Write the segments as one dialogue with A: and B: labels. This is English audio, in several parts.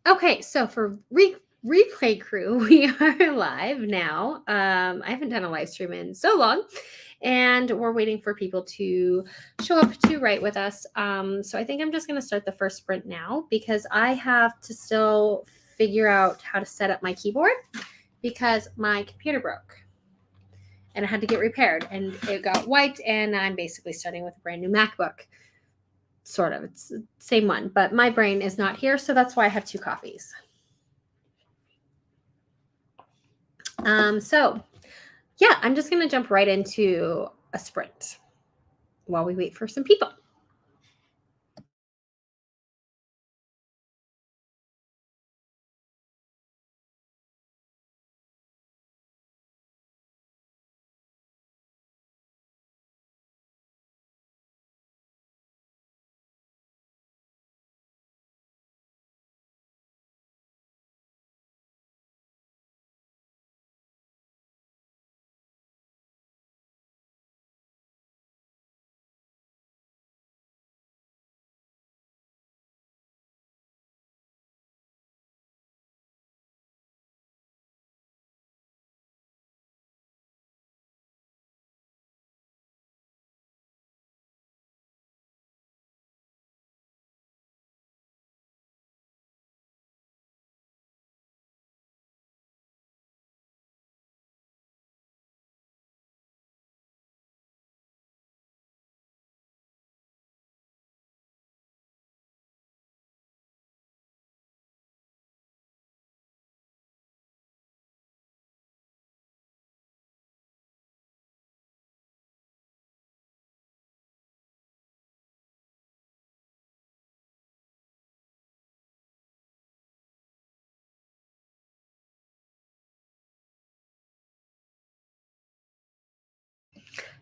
A: Okay, so for replay crew, we are live now. I haven't done a live stream in so long, and we're waiting for people to show up to write with us. So I think I'm just going to start the first sprint now because I have to still figure out how to set up my keyboard because my computer broke and I had to get repaired and it got wiped, and I'm basically starting with a brand new MacBook. Sort of, it's the same one, but my brain is not here, so that's why I have two coffees. So yeah, I'm just going to jump right into a sprint while we wait for some people.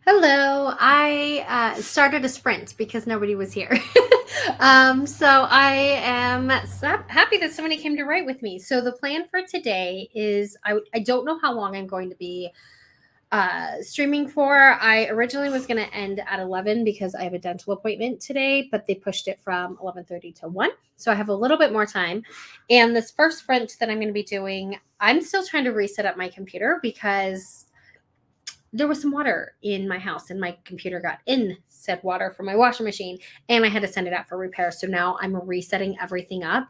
A: Hello. I started a sprint because nobody was here. So I am happy that somebody came to write with me. So the plan for today is I don't know how long I'm going to be streaming for. I originally was going to end at 11 because I have a dental appointment today, but they pushed it from 11:30 to 1. So I have a little bit more time. And this first sprint that I'm going to be doing, I'm still trying to reset up my computer because there was some water in my house and my computer got in said water from my washing machine and I had to send it out for repair. So now I'm resetting everything up.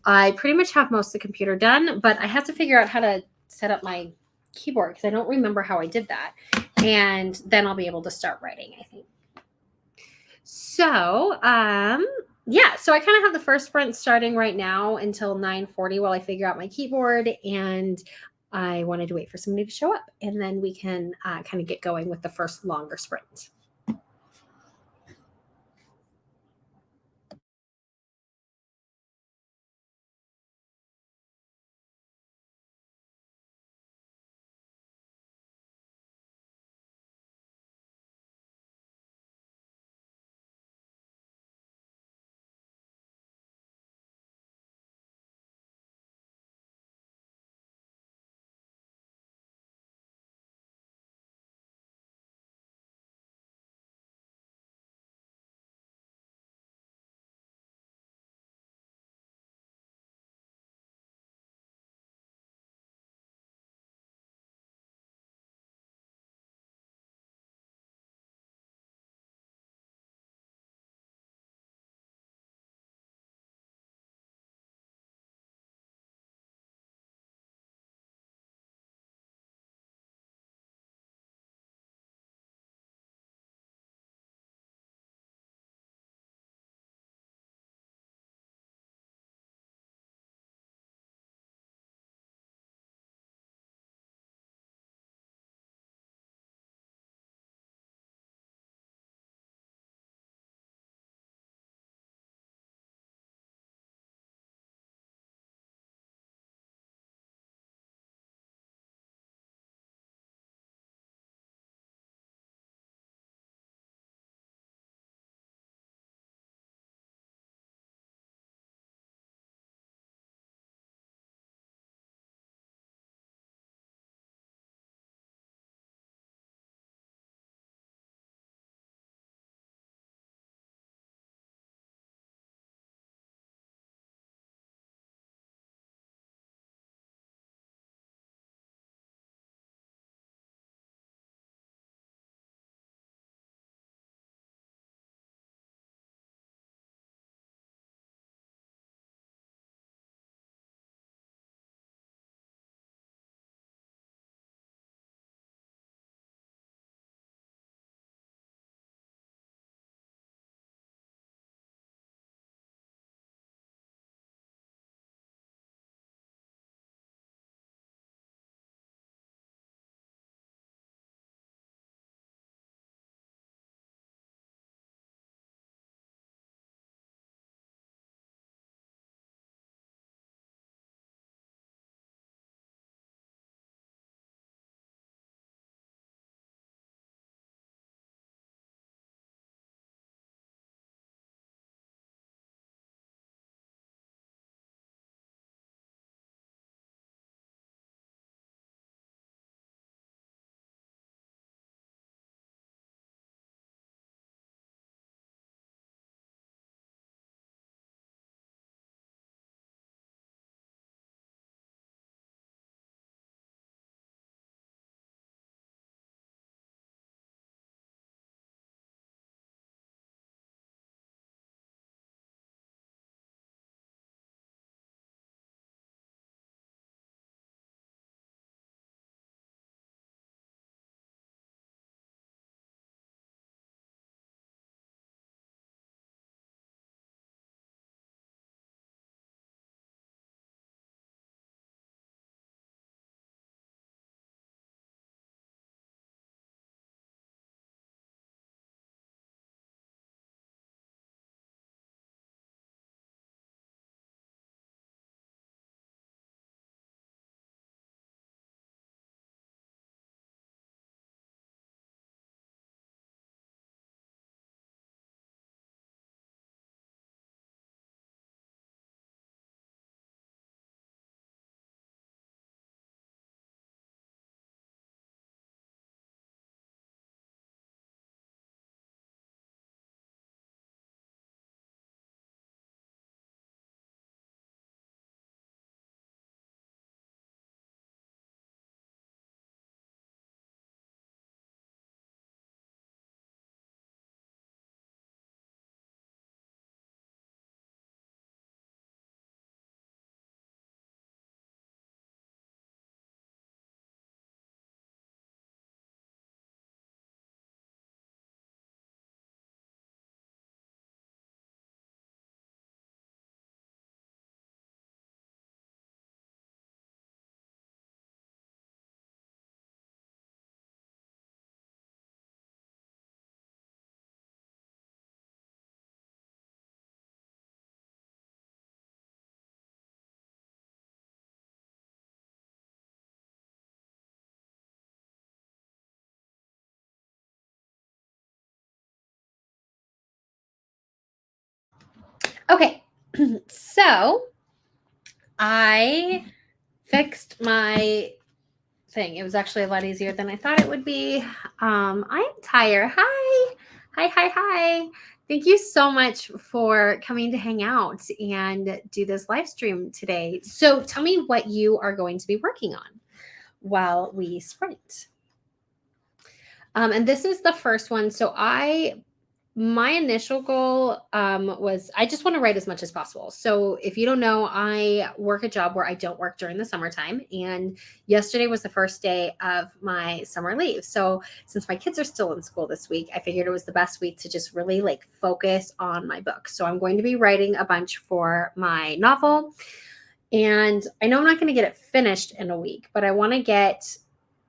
A: I pretty much have most of the computer done, but I have to figure out how to set up my keyboard because I don't remember how I did that. And then I'll be able to start writing, I think. So, yeah, so I kind of have the first sprint starting right now until 9:40 while I figure out my keyboard, and I wanted to wait for somebody to show up, and then we can kind of get going with the first longer sprint. Okay, so I fixed my thing. It was actually a lot easier than I thought it would be. I'm tired. Hi. Hi, hi, hi. Thank you so much for coming to hang out and do this live stream today. So tell me what you are going to be working on while we sprint. And this is the first one. So my initial goal was I just want to write as much as possible. So if you don't know, I work a job where I don't work during the summertime. And yesterday was the first day of my summer leave. So since my kids are still in school this week, I figured it was the best week to just really like focus on my book. So I'm going to be writing a bunch for my novel. And I know I'm not going to get it finished in a week, but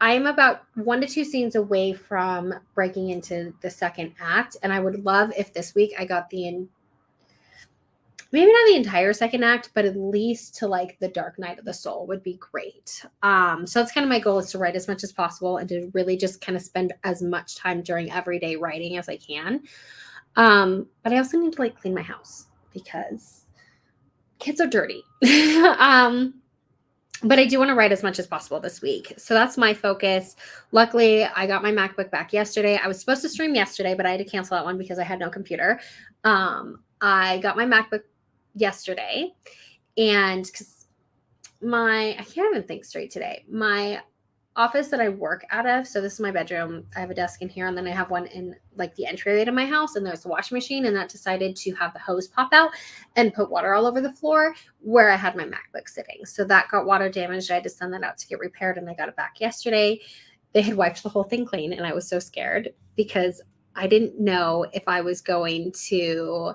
A: I'm about 1 to 2 scenes away from breaking into the second act. And I would love if this week I got maybe not the entire second act, but at least to like the Dark Night of the Soul would be great. So that's kind of my goal, is to write as much as possible and to really just kind of spend as much time during everyday writing as I can. But I also need to like clean my house because kids are dirty. But I do want to write as much as possible this week. So that's my focus. Luckily, I got my MacBook back yesterday. I was supposed to stream yesterday, but I had to cancel that one because I had no computer. I got my MacBook yesterday, and because I can't even think straight today. My office that I work out of, so this is my bedroom. I have a desk in here, and then I have one in like the entryway to my house, and there's a washing machine, and that decided to have the hose pop out and put water all over the floor where I had my MacBook sitting. So that got water damaged. I had to send that out to get repaired, and I got it back yesterday. They had wiped the whole thing clean, and I was so scared because I didn't know if I was going to,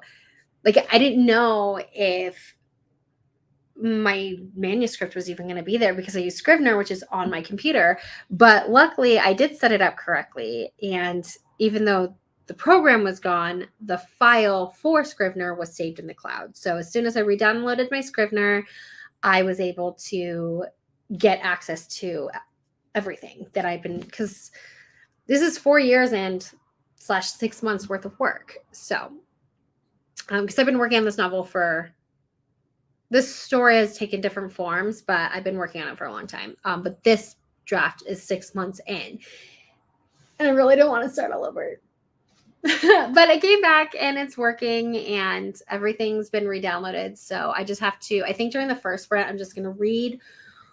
A: like, I didn't know if my manuscript was even going to be there because I use Scrivener, which is on my computer. But luckily, I did set it up correctly. And even though the program was gone, the file for Scrivener was saved in the cloud. So as soon as I re-downloaded my Scrivener, I was able to get access to everything that I've been, because this is 4 years and slash 6 months worth of work. So, because I've been working on this novel this story has taken different forms, but I've been working on it for a long time. But this draft is 6 months in, and I really don't want to start all over. But I came back and it's working, and everything's been re-downloaded. So I just have to, I think during the first sprint, I'm just going to read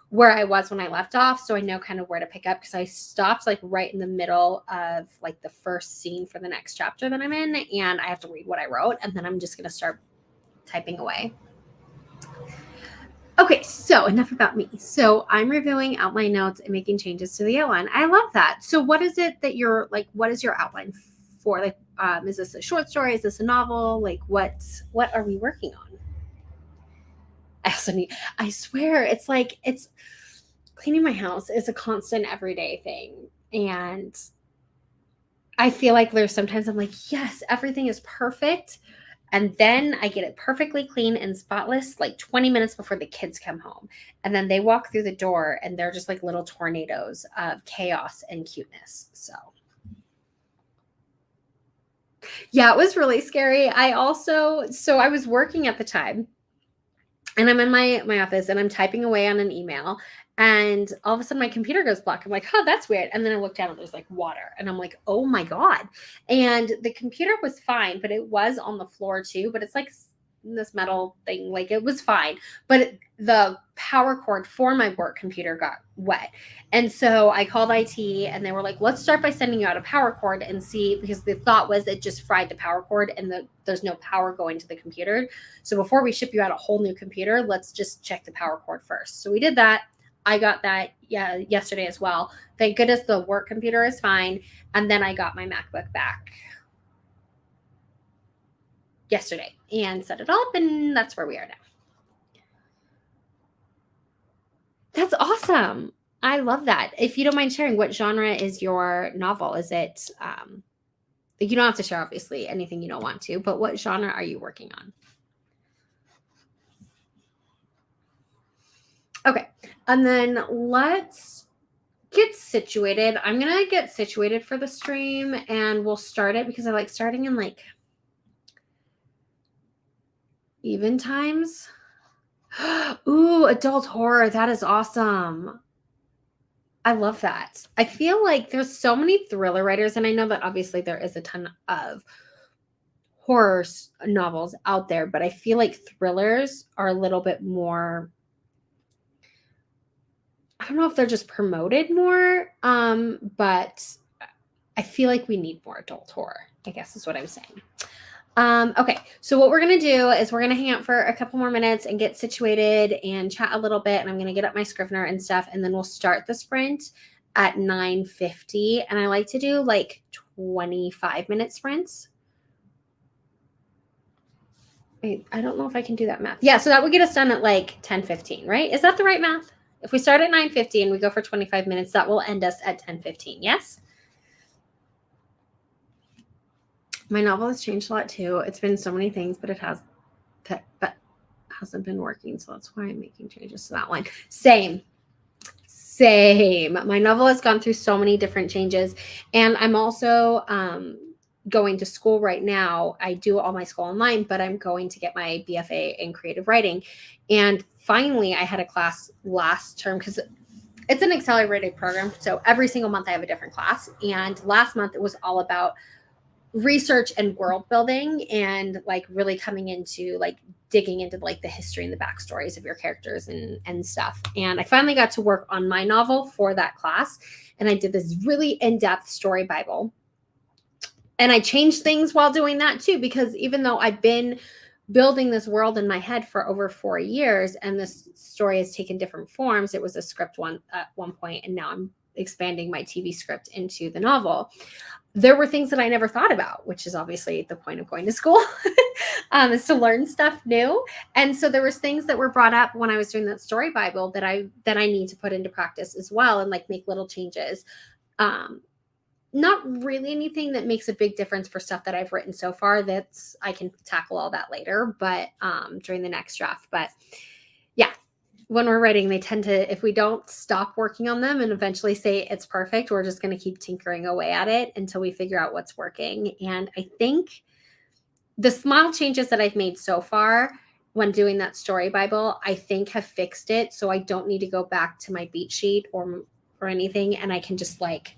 A: where I was when I left off, so I know kind of where to pick up, because I stopped like right in the middle of like the first scene for the next chapter that I'm in, and I have to read what I wrote, and then I'm just going to start typing away. Okay, so enough about me. So I'm reviewing outline notes and making changes to the outline. I love that. So what is it that you're like, what is your outline for? Like, is this a short story? Is this a novel? Like, what are we working on? I swear, it's cleaning my house is a constant everyday thing. And I feel like there's sometimes I'm like, yes, everything is perfect. And then I get it perfectly clean and spotless like 20 minutes before the kids come home. And then they walk through the door and they're just like little tornadoes of chaos and cuteness. So, yeah, it was really scary. I was working at the time, and I'm in my office and I'm typing away on an email, and all of a sudden my computer goes black. I'm like, oh, that's weird. And then I look down and there's like water, and I'm like, oh my God. And the computer was fine, but it was on the floor too. But it's like this metal thing, like it was fine. But the power cord for my work computer got wet. And so I called IT, and they were like, let's start by sending you out a power cord and see, because the thought was it just fried the power cord and there's no power going to the computer. So before we ship you out a whole new computer, let's just check the power cord first. So we did that. I got that yesterday as well. Thank goodness the work computer is fine. And then I got my MacBook back yesterday and set it up, and that's where we are now. That's awesome. I love that. If you don't mind sharing, what genre is your novel? Is it, you don't have to share, obviously, anything you don't want to, but what genre are you working on? Okay. And then let's get situated. I'm going to get situated for the stream, and we'll start it because I like starting in like Even times? Ooh, adult horror. That is awesome. I love that. I feel like there's so many thriller writers, and I know that obviously there is a ton of horror novels out there, but I feel like thrillers are a little bit more. I don't know if they're just promoted more, but I feel like we need more adult horror, I guess is what I'm saying. Okay, so what we're gonna do is we're gonna hang out for a couple more minutes and get situated and chat a little bit. And I'm gonna get up my Scrivener and stuff, and then we'll start the sprint at 9:50. And I like to do like 25-minute sprints. Wait, I don't know if I can do that math. Yeah, so that would get us done at like 10:15, right? Is that the right math? If we start at 9:50 and we go for 25 minutes, that will end us at 10:15. Yes. My novel has changed a lot too. It's been so many things, but it has but hasn't been working, so that's why I'm making changes to that one. Same. My novel has gone through so many different changes, and I'm also going to school right now. I do all my school online, but I'm going to get my BFA in creative writing. And finally, I had a class last term because it's an accelerated program. So every single month I have a different class. And last month it was all about research and world building and like really coming into like digging into like the history and the backstories of your characters and stuff. And I finally got to work on my novel for that class, and I did this really in-depth story bible. And I changed things while doing that too, because even though I've been building this world in my head for over 4 years and this story has taken different forms, it was a script one at one point, and now I'm expanding my TV script into the novel. There were things that I never thought about, which is obviously the point of going to school, is to learn stuff new. And so there was things that were brought up when I was doing that story bible that I need to put into practice as well, and like make little changes. Um, Not really anything that makes a big difference for stuff that I've written so far. That's I can tackle all that later, but during the next draft. But yeah, when we're writing, they tend to, if we don't stop working on them and eventually say it's perfect, we're just going to keep tinkering away at it until we figure out what's working. And I think the small changes that I've made so far when doing that story bible, I think have fixed it. So I don't need to go back to my beat sheet or anything. And I can just like,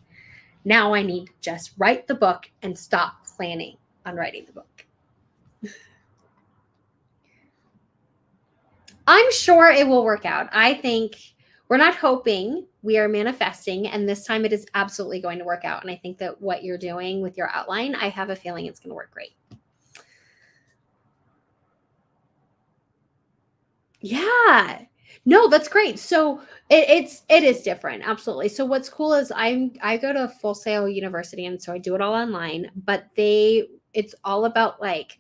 A: now I need to just write the book and stop planning on writing the book. I'm sure it will work out. I think we're not hoping, we are manifesting, and this time it is absolutely going to work out. And I think that what you're doing with your outline, I have a feeling it's going to work great. Yeah. No, that's great. So it is different, absolutely. So what's cool is I go to Full Sail University, and so I do it all online. But it's all about like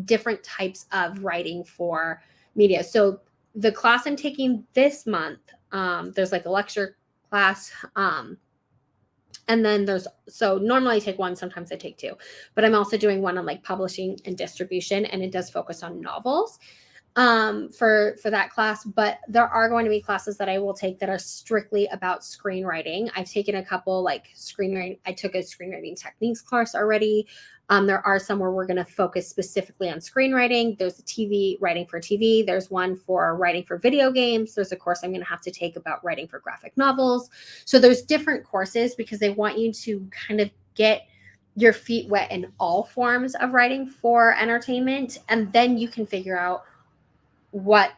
A: different types of writing for media. So the class I'm taking this month, there's like a lecture class, and then so normally I take one, sometimes I take two, but I'm also doing one on like publishing and distribution, and it does focus on novels for that class. But there are going to be classes that I will take that are strictly about screenwriting. I've taken a couple like screenwriting. I took a screenwriting techniques course already. There are some where we're going to focus specifically on screenwriting. There's a TV writing for TV. There's one for writing for video games. There's a course I'm going to have to take about writing for graphic novels. So there's different courses because they want you to kind of get your feet wet in all forms of writing for entertainment, and then you can figure out what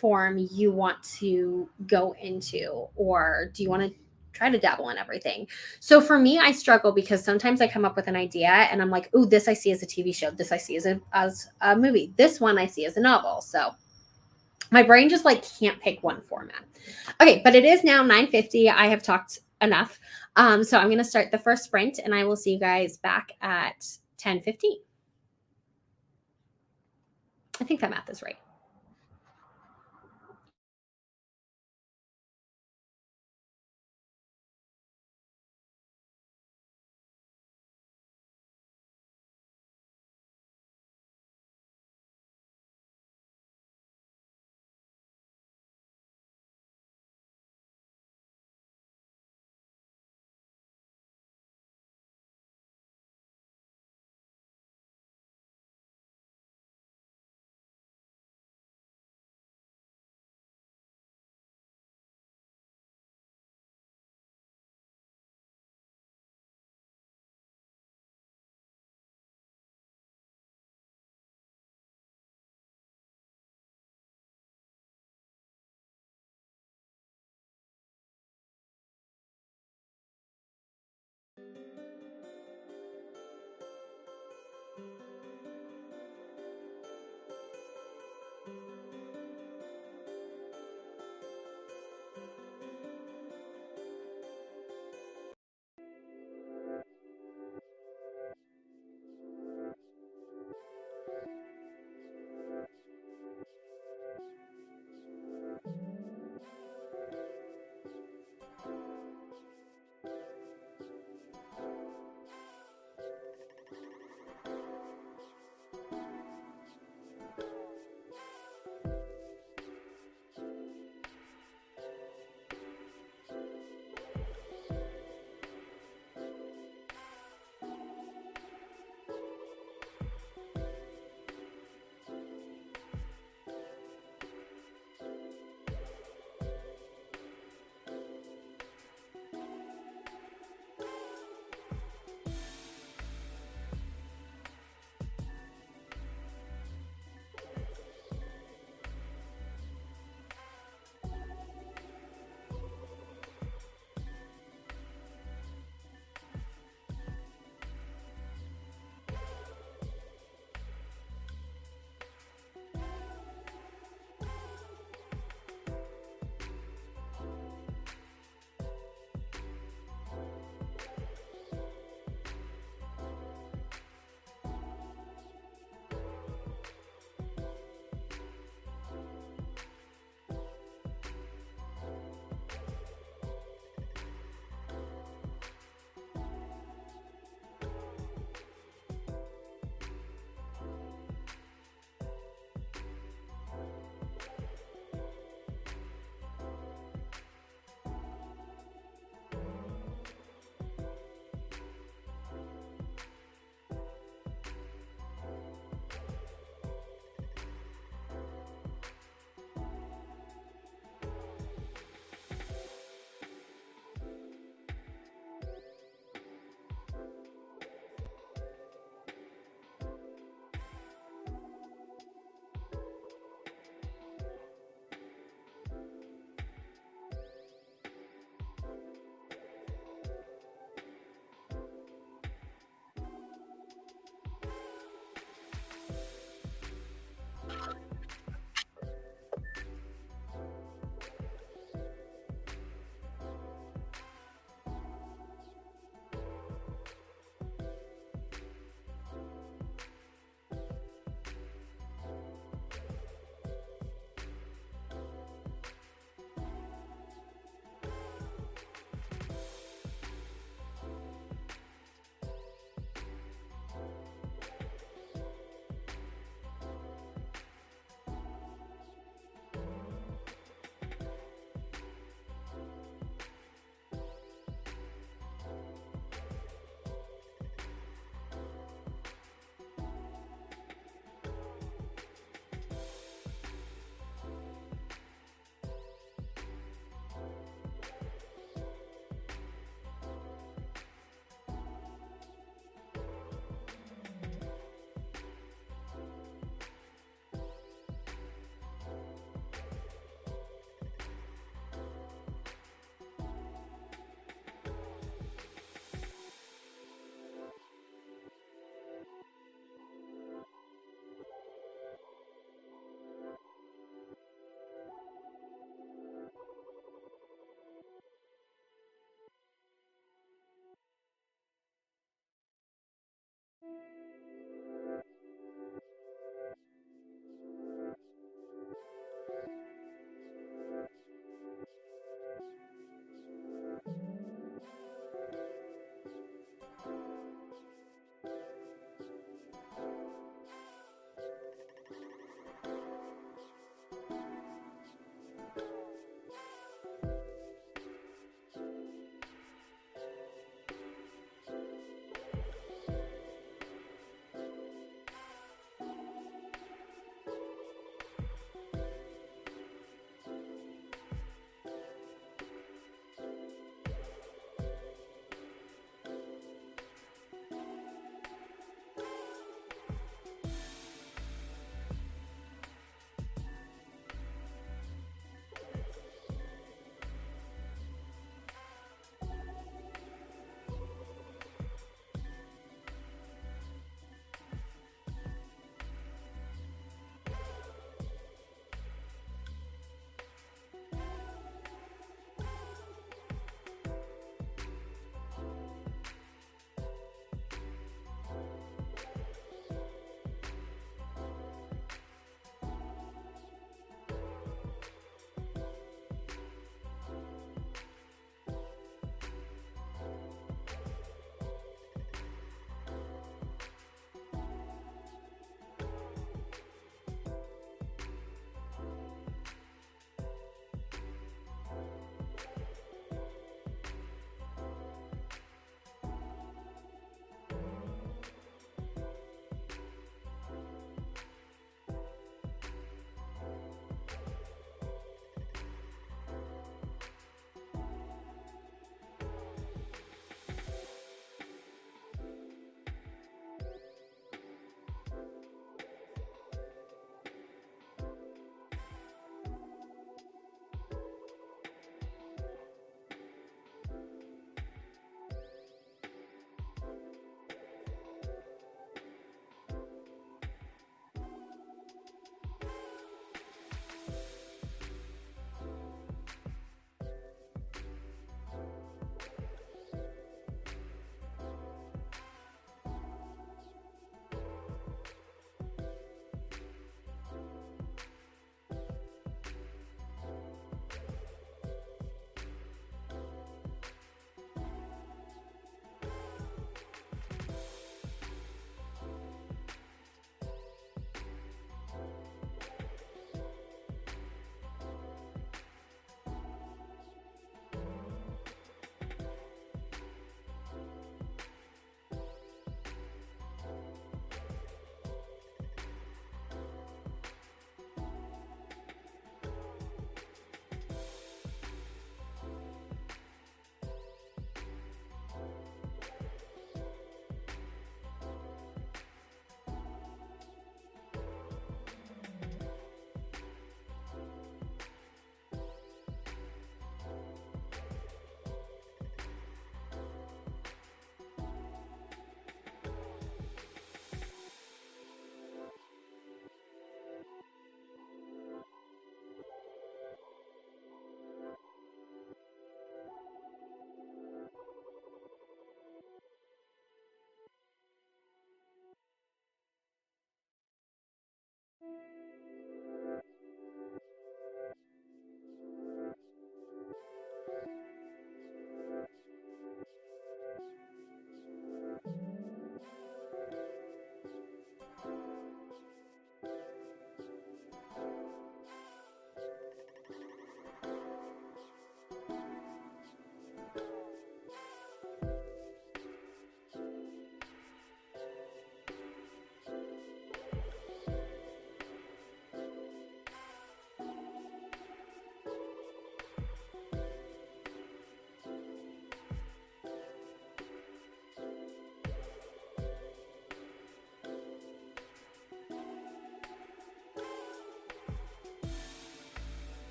A: form you want to go into, or do you want to try to dabble in everything. So for me, I struggle because sometimes I come up with an idea and I'm like, oh, this I see as a TV show, this I see as a movie, this one I see as a novel. So my brain just like can't pick one format. Okay, but it is now 9:50. I have talked enough. So I'm going to start the first sprint, and I will see you guys back at 10:15. I think that math is right.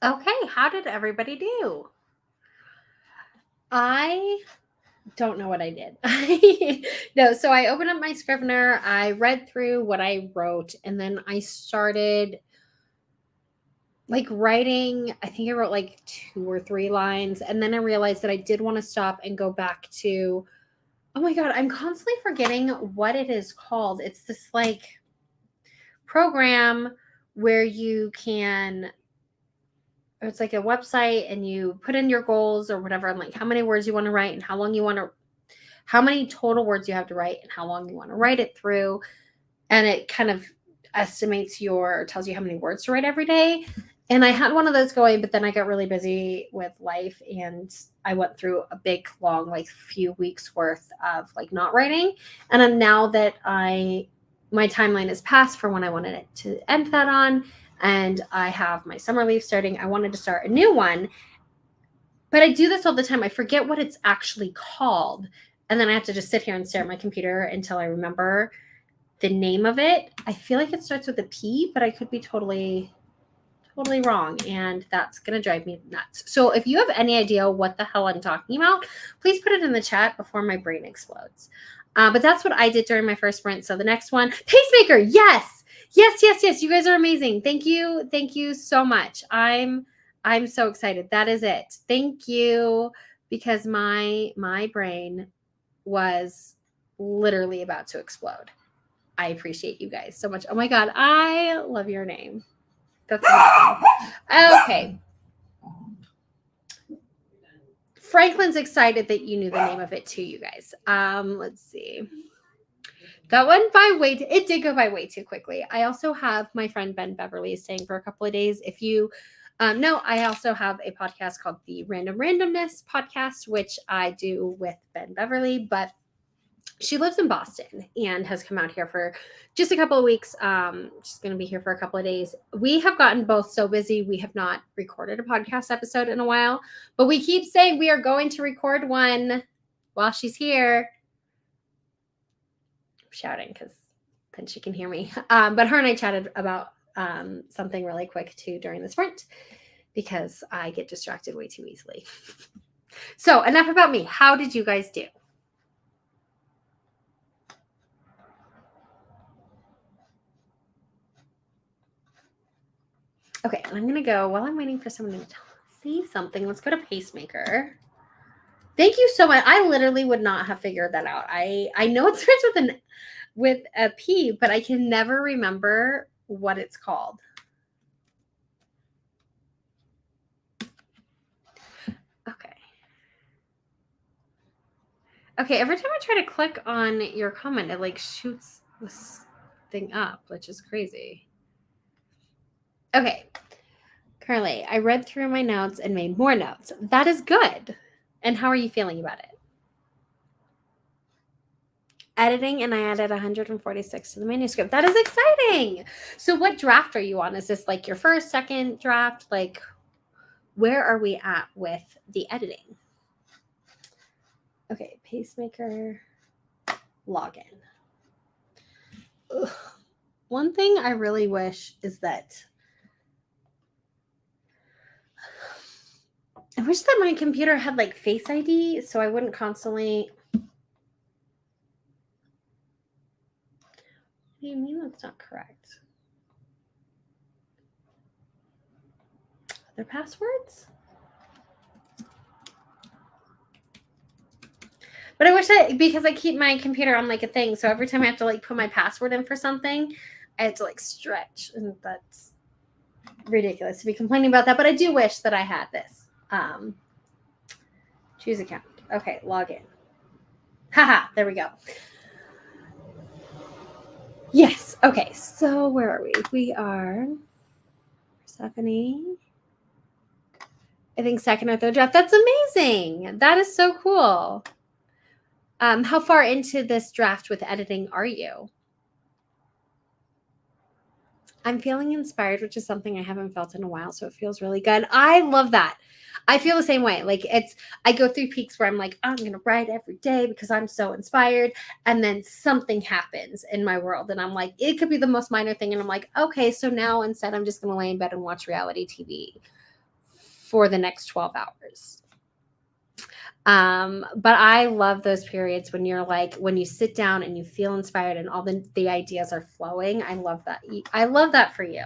A: Okay, how did everybody do? I don't know what I did. No, so I opened up my Scrivener, I read through what I wrote, and then I started like writing. I think I wrote like 2 or 3 lines, and then I realized that I did want to stop and go back to, oh my God, I'm constantly forgetting what it is called. It's this like program where you can, it's like a website and you put in your goals or whatever, and like how many words you want to write and how long you want to, how many total words you have to write and how long you want to write it through. And it kind of estimates your, tells you how many words to write every day. And I had one of those going, but then I got really busy with life and I went through a big, long, like few weeks worth of like not writing. And then now that my timeline is passed for when I wanted it to end that on, and I have my summer leave starting, I wanted to start a new one. But I do this all the time. I forget what it's actually called. And then I have to just sit here and stare at my computer until I remember the name of it. I feel like it starts with a P, but I could be totally wrong, and that's gonna drive me nuts. So if you have any idea what the hell I'm talking about, please put it in the chat before my brain explodes. But that's what I did during my first sprint. So the next one, pacemaker. Yes, yes, yes, yes. You guys are amazing. Thank you so much. I'm so excited. That is it. Thank you, because my brain was literally about to explode. I appreciate you guys so much. Oh my God, I love your name. That's amazing. Okay. Franklin's excited that you knew the name of it too, you guys. Let's see. That went by it did go by way too quickly. I also have my friend Ben Beverly staying for a couple of days. If you no, I also have a podcast called the Random Randomness podcast, which I do with Ben Beverly, but she lives in Boston and has come out here for just a couple of weeks. She's going to be here for a couple of days. We have gotten both so busy. We have not recorded a podcast episode in a while, but we keep saying we are going to record one while she's here. I'm shouting because then she can hear me. But her and I chatted about something really quick too during the sprint because I get distracted way too easily. So enough about me. How did you guys do? Okay, and I'm going to go, while I'm waiting for someone to say something, let's go to pacemaker. Thank you so much. I literally would not have figured that out. I know it starts with a P, but I can never remember what it's called. Okay. Okay, every time I try to click on your comment, it like shoots this thing up, which is crazy. Okay. Carly, I read through my notes and made more notes. That is good. And how are you feeling about it? Editing, and I added 146 to the manuscript. That is exciting. So what draft are you on? Is this like your first, second draft? Like, where are we at with the editing? Okay, pacemaker, login. Ugh. One thing I really wish is that I wish that my computer had like Face ID so I wouldn't constantly. What do you mean that's not correct? Other passwords? But I wish that, because I keep my computer on like a thing, so every time I have to like put my password in for something, I have to like stretch, and that's ridiculous to be complaining about that. But I do wish that I had this. Choose account. Okay, log in. Haha, there we go. Yes. Okay, so where are we? We are Stephanie. I think second or third draft. That's amazing. That is so cool. How far into this draft with editing are you? I'm feeling inspired, which is something I haven't felt in a while, so it feels really good. I love that. I feel the same way. Like I go through peaks where I'm like, I'm going to write every day because I'm so inspired. And then something happens in my world. And I'm like, it could be the most minor thing. And I'm like, okay, so now instead I'm just going to lay in bed and watch reality TV. for the next 12 hours. But I love those periods when you're like, when you sit down and you feel inspired and all the ideas are flowing. I love that. I love that for you.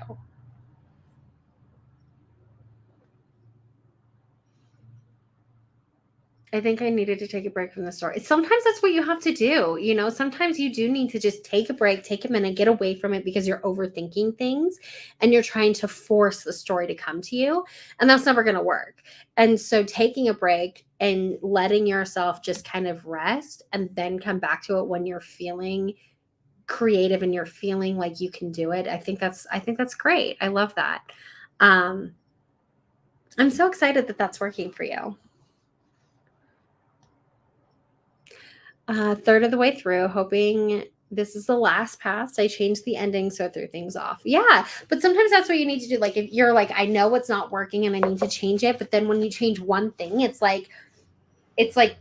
A: I think I needed to take a break from the story. Sometimes that's what you have to do. You know, sometimes you do need to just take a break, take a minute, get away from it because you're overthinking things and you're trying to force the story to come to you. And that's never going to work. And so taking a break and letting yourself just kind of rest and then come back to it when you're feeling creative and you're feeling like you can do it. I think that's great. I love that. Um, I'm so excited that that's working for you. Third of the way through, hoping this is the last pass. I changed the ending, so I threw things off. Yeah, but sometimes that's what you need to do. Like if you're like, I know it's not working and I need to change it, but then when you change one thing, it's like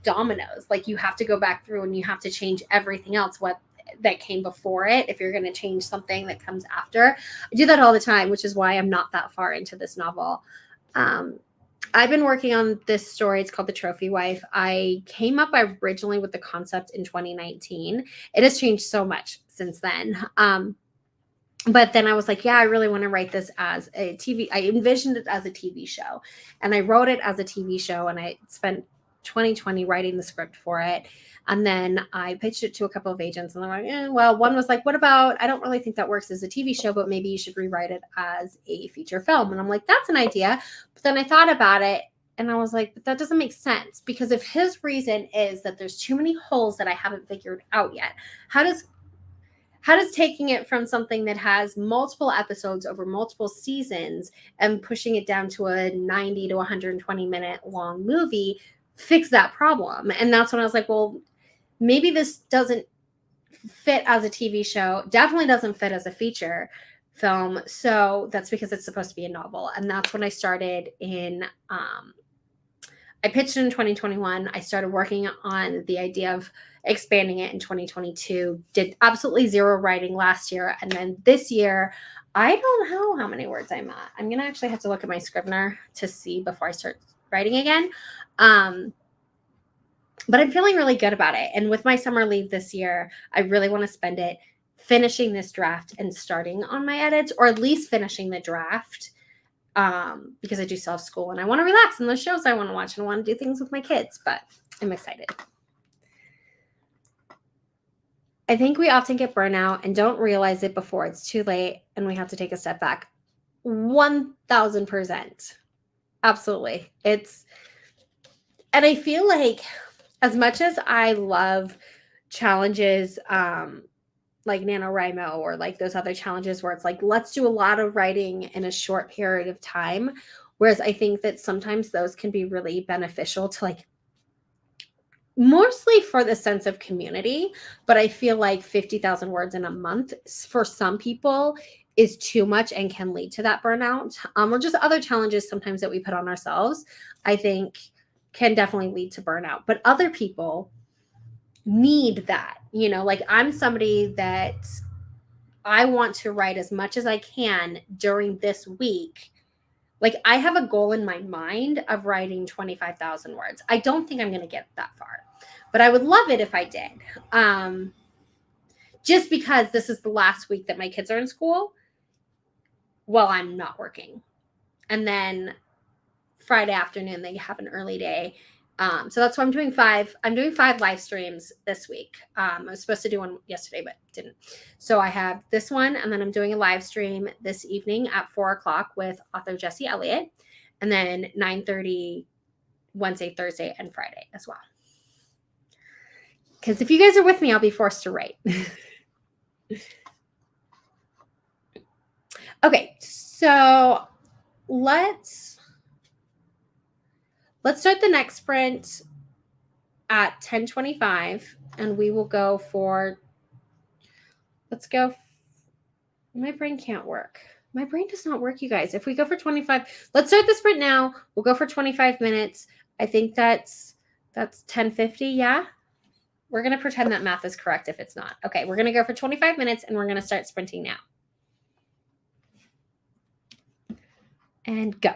A: dominoes. Like you have to go back through and you have to change everything else what that came before it if you're going to change something that comes after. I do that all the time, which is why I'm not that far into this novel. I've been working on this story. It's called The Trophy Wife. I came up originally with the concept in 2019. It has changed so much since then. But then I was like, yeah, I really want to write this as a TV. I envisioned it as a TV show and I wrote it as a TV show and I spent 2020 writing the script for it. And then I pitched it to a couple of agents and they're like, well, one was like, what about, I don't really think that works as a TV show, but maybe you should rewrite it as a feature film. And I'm like, that's an idea. But then I thought about it and I was like, but that doesn't make sense because if his reason is that there's too many holes that I haven't figured out yet, how does taking it from something that has multiple episodes over multiple seasons and pushing it down to a 90 to 120 minute long movie fix that problem? And that's when I was like, well, maybe this doesn't fit as a TV show, definitely doesn't fit as a feature film. So that's because it's supposed to be a novel. And that's when I started I pitched it in 2021. I started working on the idea of expanding it in 2022. Did absolutely zero writing last year. And then this year, I don't know how many words I'm at. I'm going to actually have to look at my Scrivener to see before I start writing again. But I'm feeling really good about it. And with my summer leave this year, I really want to spend it finishing this draft and starting on my edits, or at least finishing the draft. Because I do still have school and I want to relax and those shows I want to watch and I want to do things with my kids, but I'm excited. I think we often get burnout and don't realize it before it's too late and we have to take a step back. 1000%. Absolutely. And I feel like as much as I love challenges, like NaNoWriMo or like those other challenges where it's like, let's do a lot of writing in a short period of time. Whereas I think that sometimes those can be really beneficial to like, mostly for the sense of community. But I feel like 50,000 words in a month for some people is too much and can lead to that burnout. Or just other challenges sometimes that we put on ourselves, I think can definitely lead to burnout. But other people need that, like I'm somebody that I want to write as much as I can during this week. Like I have a goal in my mind of writing 25,000 words. I don't think I'm going to get that far, but I would love it if I did. Just because this is the last week that my kids are in school while I'm not working. And then Friday afternoon, they have an early day. So that's why I'm doing 5 live streams this week. I was supposed to do one yesterday, but didn't. So I have this one, and then I'm doing a live stream this evening at 4:00 with author Jesse Elliott, and then 9:30 Wednesday, Thursday, and Friday as well. Because if you guys are with me, I'll be forced to write. Okay, so let's start the next sprint at 10:25 and we will go for, my brain can't work. My brain does not work, you guys. If we go for 25, let's start the sprint now. We'll go for 25 minutes. I think that's 10:50. Yeah. We're going to pretend that math is correct if it's not. Okay. We're going to go for 25 minutes and we're going to start sprinting now. And go.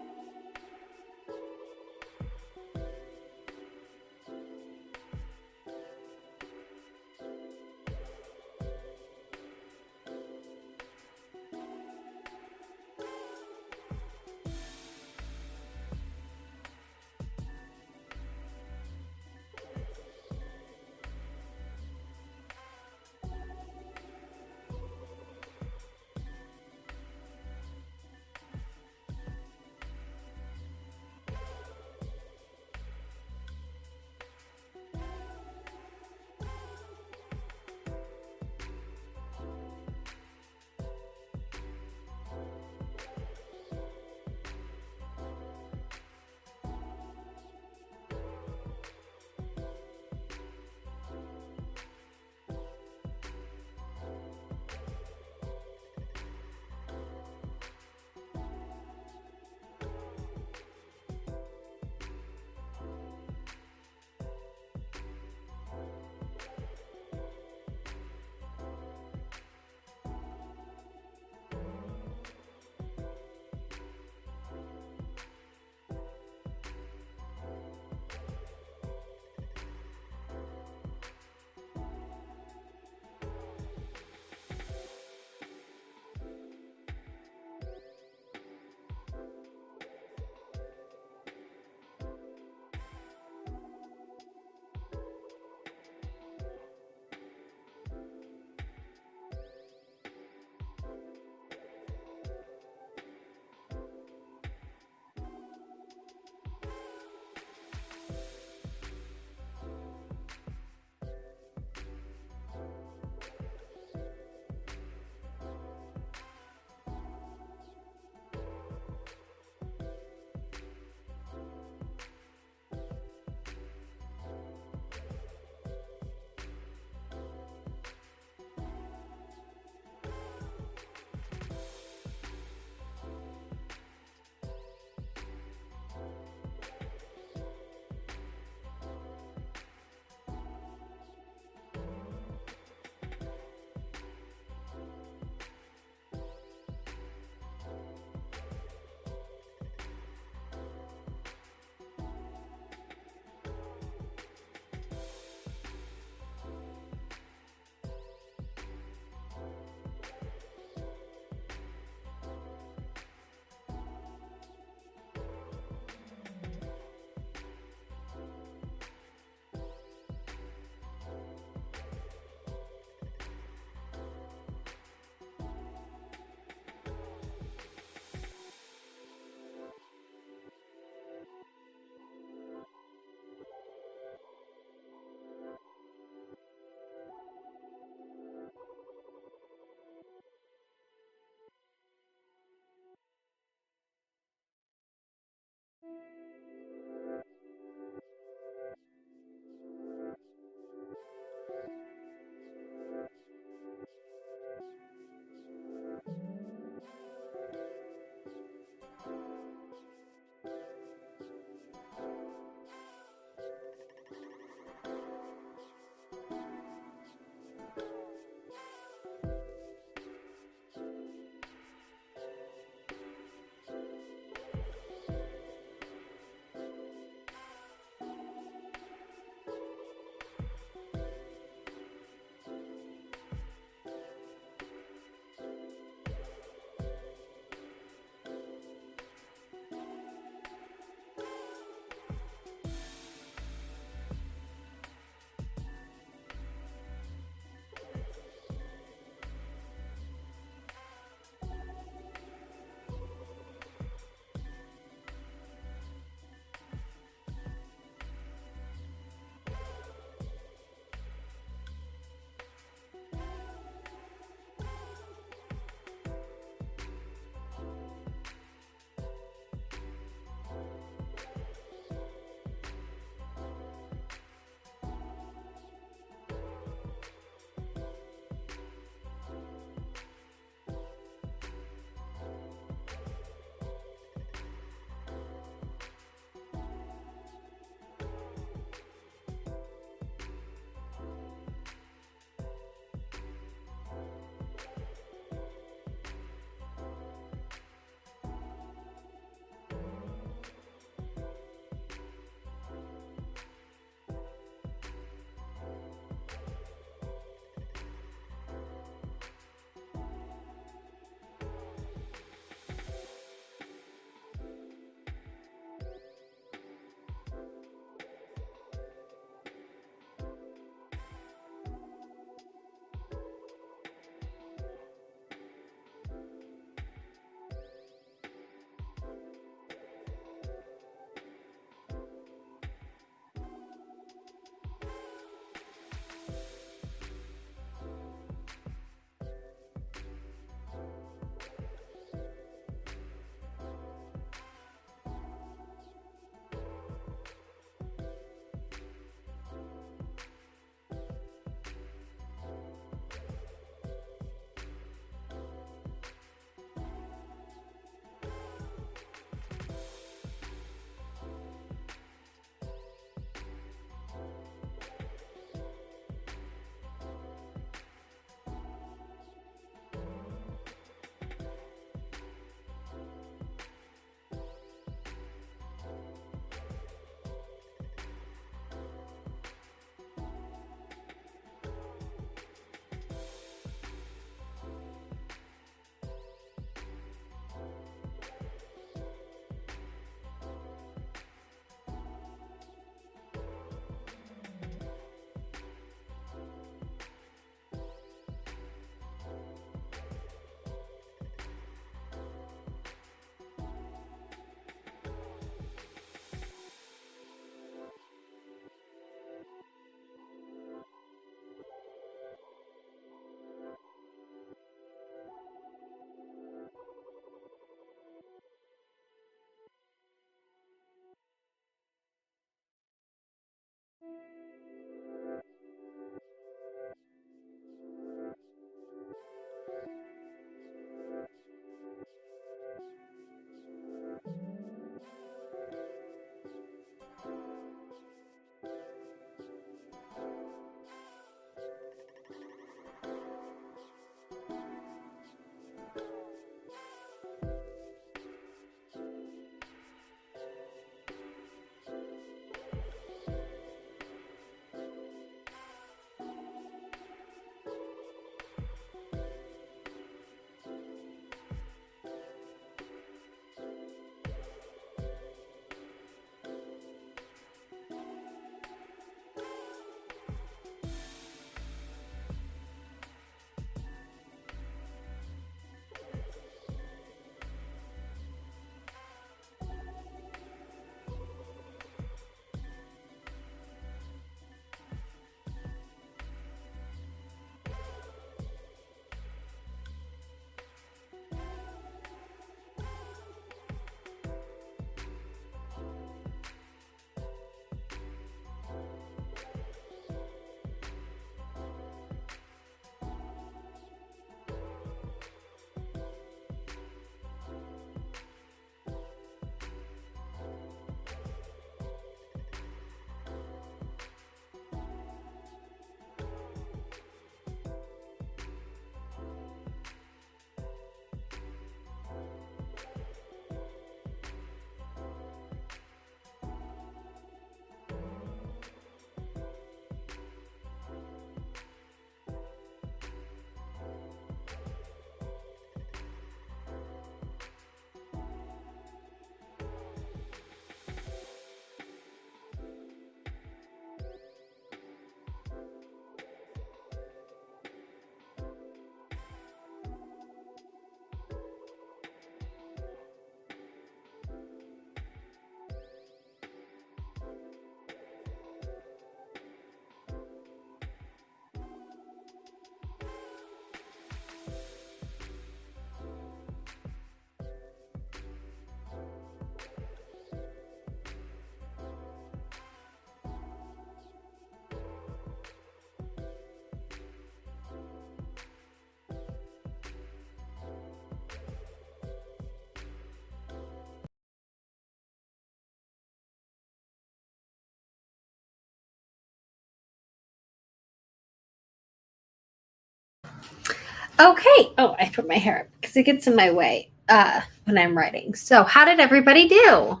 A: Okay. Oh, I put my hair up because it gets in my way when I'm writing. So, how did everybody do?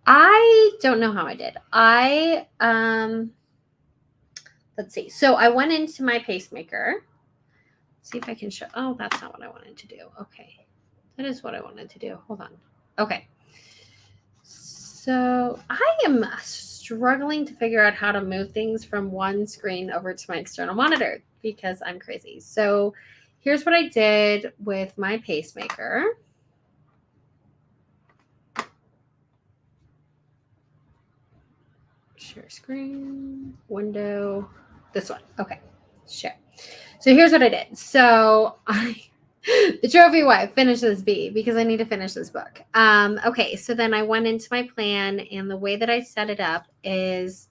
A: I don't know how I did. Let's see. So I went into my pacemaker. See if I can show. Oh, that's not what I wanted to do. Okay. That is what I wanted to do. Hold on. Okay. So I am struggling to figure out how to move things from one screen over to my external monitor because I'm crazy. So here's what I did with my pacemaker. Share screen, window, this one. Okay, share. So here's what I did. So the trophy wife, finish this B because I need to finish this book. Okay, so then I went into my plan, and the way that I set it up is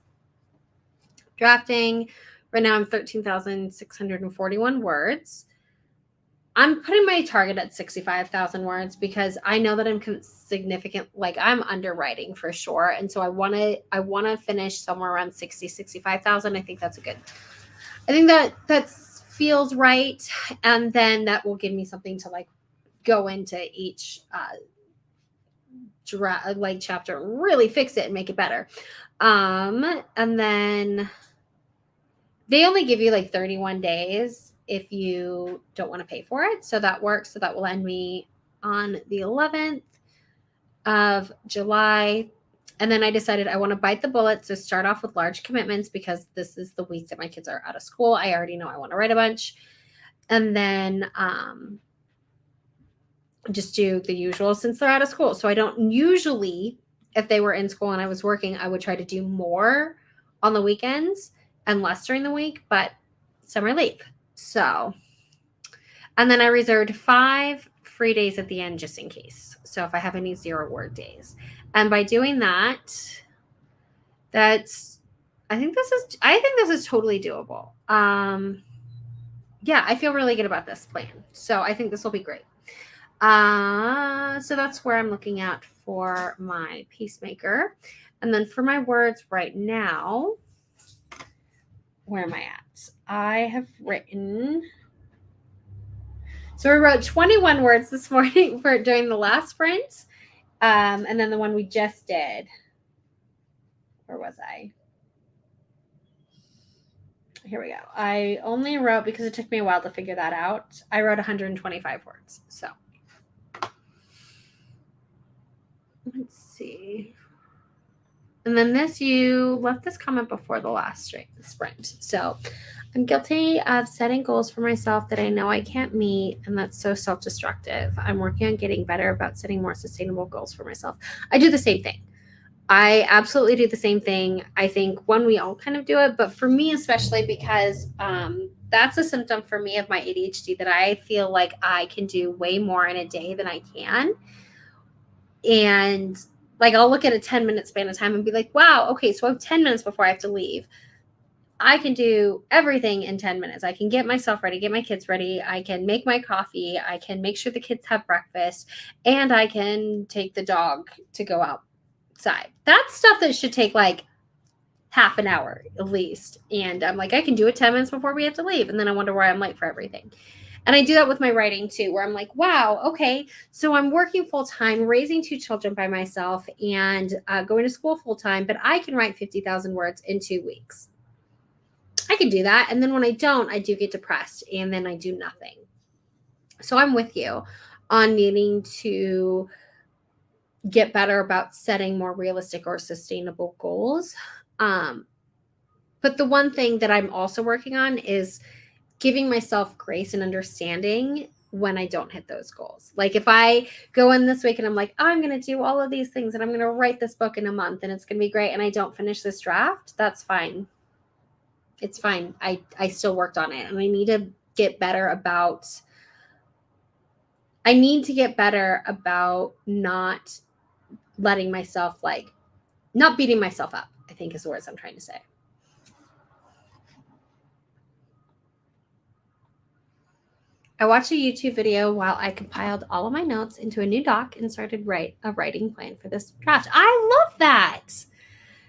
A: drafting. Right now I'm 13,641 words. I'm putting my target at 65,000 words because I know that I'm significant, like I'm underwriting for sure. And so I want to finish somewhere around 65,000. I think that's I think that feels right. And then that will give me something to like go into each, chapter, really fix it and make it better. And then they only give you like 31 days if you don't want to pay for it. So that works. So that will end me on the 11th of July. And then I decided I want to bite the bullet. So start off with large commitments because this is the week that my kids are out of school. I already know I want to write a bunch. And then just do the usual since they're out of school. So I don't usually, if they were in school and I was working, I would try to do more on the weekends and less during the week, but summer leave. So, and then I reserved 5 free days at the end just in case. So if I have any 0-word days. And by doing that, I think this is totally doable. Yeah, I feel really good about this plan. So I think this will be great. So that's where I'm looking at for my pacemaker. And then for my words right now, where am I at? I have written. So I wrote 21 words this morning during the last sprint. And then the one we just did. Where was I? Here we go. I only wrote, because it took me a while to figure that out, I wrote 125 words. So let's see. And then you left this comment before the last sprint. So I'm guilty of setting goals for myself that I know I can't meet, and that's so self-destructive. I'm working on getting better about setting more sustainable goals for myself. I do the same thing. I absolutely do the same thing. I think we all kind of do it, but for me especially, because that's a symptom for me of my ADHD, that I feel like I can do way more in a day than I can. And like I'll look at a 10-minute span of time and be like, wow, okay, so I have 10 minutes before I have to leave. I can do everything in 10 minutes. I can get myself ready, get my kids ready. I can make my coffee. I can make sure the kids have breakfast, and I can take the dog to go outside. That's stuff that should take like half an hour at least. And I'm like, I can do it 10 minutes before we have to leave. And then I wonder why I'm late for everything. And I do that with my writing too, where I'm like, wow, okay, so I'm working full time, raising 2 children by myself, and going to school full time, but I can write 50,000 words in 2 weeks. I can do that. And then when I don't, I do get depressed, and then I do nothing. So I'm with you on needing to get better about setting more realistic or sustainable goals. But the one thing that I'm also working on is giving myself grace and understanding when I don't hit those goals. Like if I go in this week and I'm like, oh, I'm going to do all of these things and I'm going to write this book in a month and it's going to be great, and I don't finish this draft, that's fine. It's fine. I still worked on it, and I need to get better about not letting myself, like, not beating myself up, I think is the words I'm trying to say. I watched a YouTube video while I compiled all of my notes into a new doc and started a writing plan for this draft. I love that.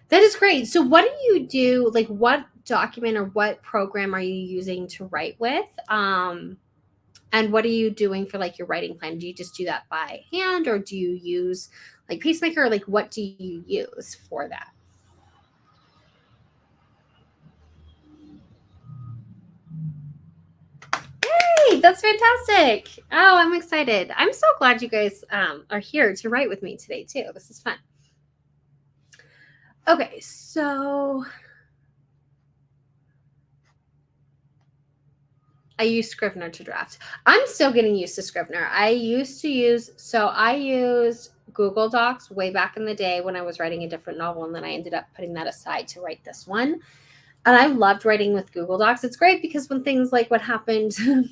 A: That is great. So what do you do? Like, what document or what program are you using to write with? And what are you doing for like your writing plan? Do you just do that by hand, or do you use like Pacemaker? Or like what do you use for that? Hey, that's fantastic. Oh, I'm excited. I'm so glad you guys are here to write with me today too. This is fun. Okay, so I use Scrivener to draft. I'm still getting used to Scrivener. I used Google Docs way back in the day when I was writing a different novel, and then I ended up putting that aside to write this one. And I loved writing with Google Docs. It's great because when things like what happened to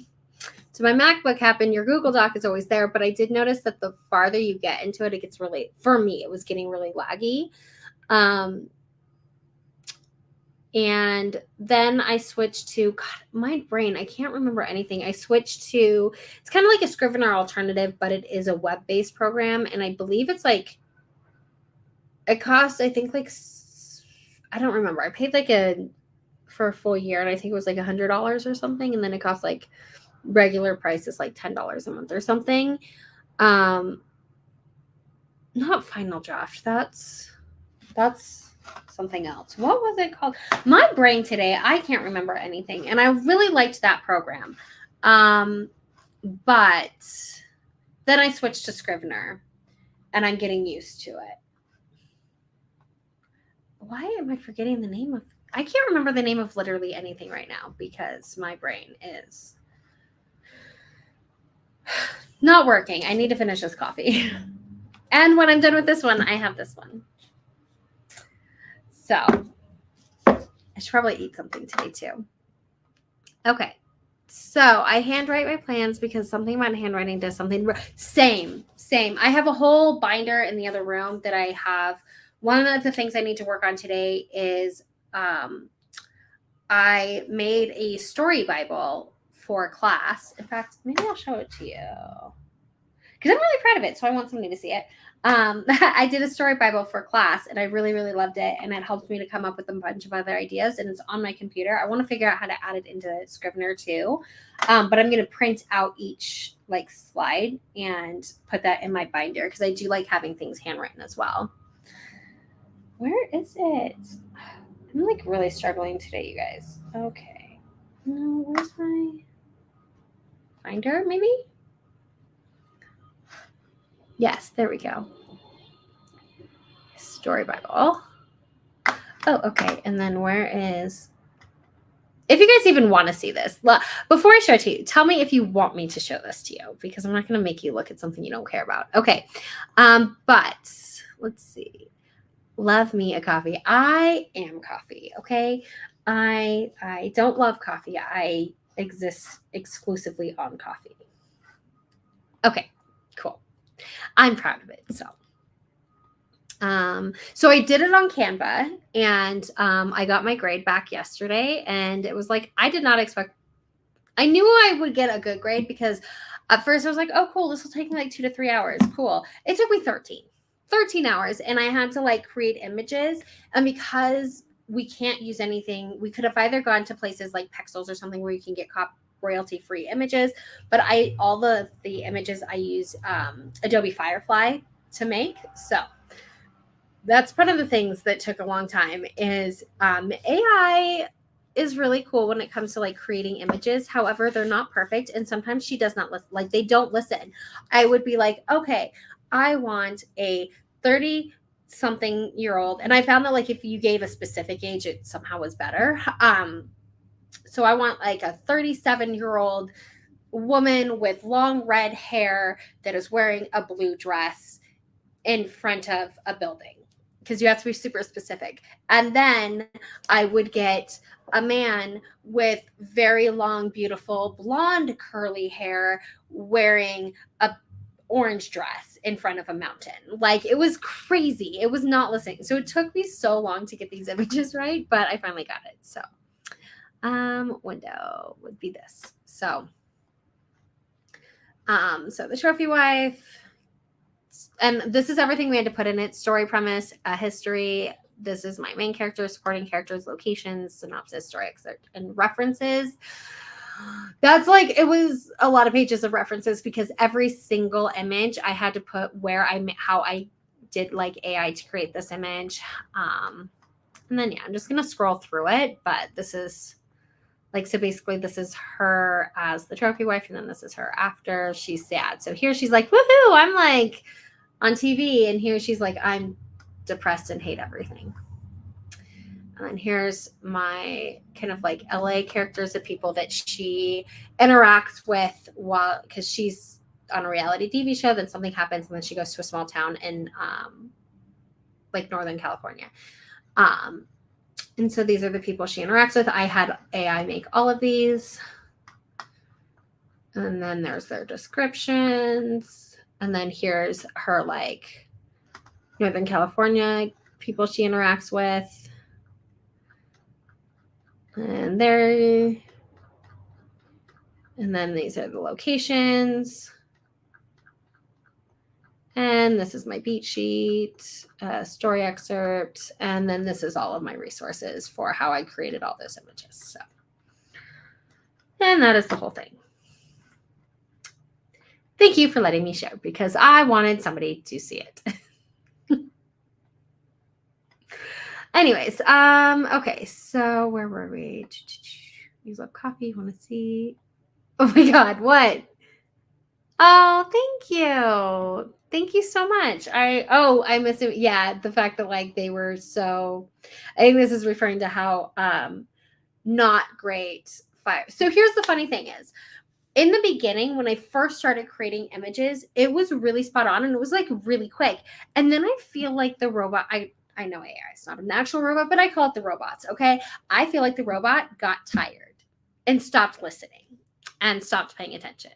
A: my MacBook happen, your Google Doc is always there. But I did notice that the farther you get into it, it gets really, for me, it was getting really laggy. And then I switched to, God, my brain, I can't remember anything. I switched to, it's kind of like a Scrivener alternative, but it is a web-based program. And I believe it's like, it costs, I think like, I don't remember. I paid like for a full year, and I think it was like $100 or something. And then it costs like regular price is like $10 a month or something. Not Final Draft. That's something else. What was it called? My brain today, I can't remember anything. And I really liked that program. But then I switched to Scrivener, and I'm getting used to it. Why am I forgetting the name of, I can't remember the name of literally anything right now because my brain is not working. I need to finish this coffee. And when I'm done with this one, I have this one. So I should probably eat something today too. Okay. So I handwrite my plans because something about handwriting does something. Same. I have a whole binder in the other room that I have. One of the things I need to work on today is I made a story Bible for class. In fact, maybe I'll show it to you because I'm really proud of it. So I want somebody to see it. I did a story Bible for class, and I really, really loved it. And it helped me to come up with a bunch of other ideas. And it's on my computer. I want to figure out how to add it into Scrivener too. But I'm going to print out each like slide and put that in my binder because I do like having things handwritten as well. Where is it? I'm like really struggling today, you guys. Okay. No, where's my binder? Maybe? Yes, there we go. Story Bible. Oh, okay. And then where is, if you guys even want to see this, before I show it to you, tell me if you want me to show this to you because I'm not going to make you look at something you don't care about. Okay. But let's see. Love me a coffee. I am coffee. Okay. I don't love coffee. I exist exclusively on coffee. Okay, cool. I'm proud of it. So I did it on Canva, and I got my grade back yesterday, and it was like, I did not expect, I knew I would get a good grade because at first I was like, oh, cool, this will take me like 2 to 3 hours. Cool. It took me 13 hours, and I had to like create images. And because we can't use anything, we could have either gone to places like Pexels or something where you can get royalty-free images, but all the images I use Adobe Firefly to make. So that's one of the things that took a long time is AI is really cool when it comes to like creating images. However, they're not perfect, and sometimes she does not listen. Like they don't listen. I would be like, okay, I want a 30-something-year-old, and I found that like if you gave a specific age, it somehow was better. So I want like a 37-year-old woman with long red hair that is wearing a blue dress in front of a building, because you have to be super specific. And then I would get a man with very long, beautiful, blonde, curly hair wearing a orange dress in front of a mountain. Like it was crazy. It was not listening. So it took me so long to get these images right, but I finally got it. So window would be this. So the trophy wife, and this is everything we had to put in it: story premise, a history, this is my main character, supporting characters, locations, synopsis, story excerpt, and references. That's like, it was a lot of pages of references because every single image I had to put how I did like AI to create this image. And then, yeah, I'm just going to scroll through it, but this is like, so basically this is her as the trophy wife, and then this is her after she's sad. So here she's like, woohoo, I'm like on TV. And here she's like, I'm depressed and hate everything. And then here's my kind of like LA characters of people that she interacts with while, because she's on a reality TV show, then something happens, and then she goes to a small town in like Northern California. And so these are the people she interacts with. I had AI make all of these. And then there's their descriptions. And then here's her like Northern California people she interacts with. And there. And then these are the locations. And this is my beat sheet, story excerpt. And then this is all of my resources for how I created all those images. So, and that is the whole thing. Thank you for letting me share because I wanted somebody to see it. Anyways, okay, so where were we? Use up coffee, want to see? Oh my God, what? Oh, thank you. Thank you so much. I miss it. Yeah, the fact that like they were so, I think this is referring to how not great fire. So here's the funny thing is, in the beginning, when I first started creating images, it was really spot on and it was like really quick. And then I feel like the robot, I know AI is not an actual robot, but I call it the robots. Okay. I feel like the robot got tired and stopped listening and stopped paying attention.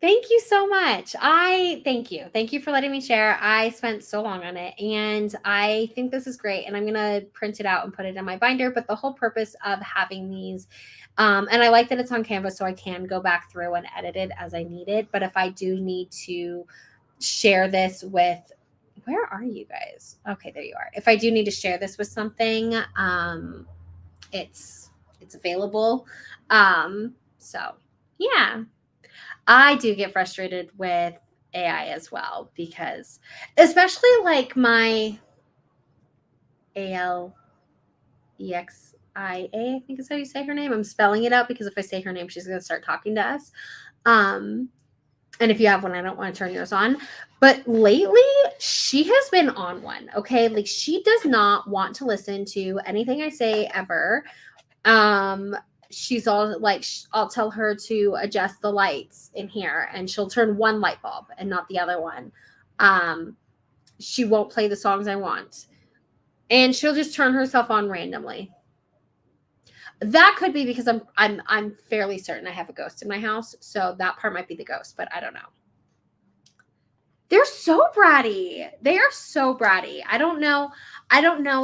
A: Thank you so much. Thank you. Thank you for letting me share. I spent so long on it and I think this is great. And I'm going to print it out and put it in my binder. But the whole purpose of having these, and I like that it's on Canva so I can go back through and edit it as I need it. But if I do need to share this with, where are you guys? Okay, there you are. If I do need to share this with something, it's available. So yeah. I do get frustrated with AI as well because, especially like my ALEXIA, I think is how you say her name. I'm spelling it out because if I say her name, she's going to start talking to us. And if you have one, I don't want to turn yours on. But lately, she has been on one. Okay, like she does not want to listen to anything I say ever. She's all like, I'll tell her to adjust the lights in here and she'll turn one light bulb and not the other one. She won't play the songs I want and she'll just turn herself on randomly. That could be because I'm fairly certain I have a ghost in my house. So that part might be the ghost, but I don't know. They're so bratty. They are so bratty. I don't know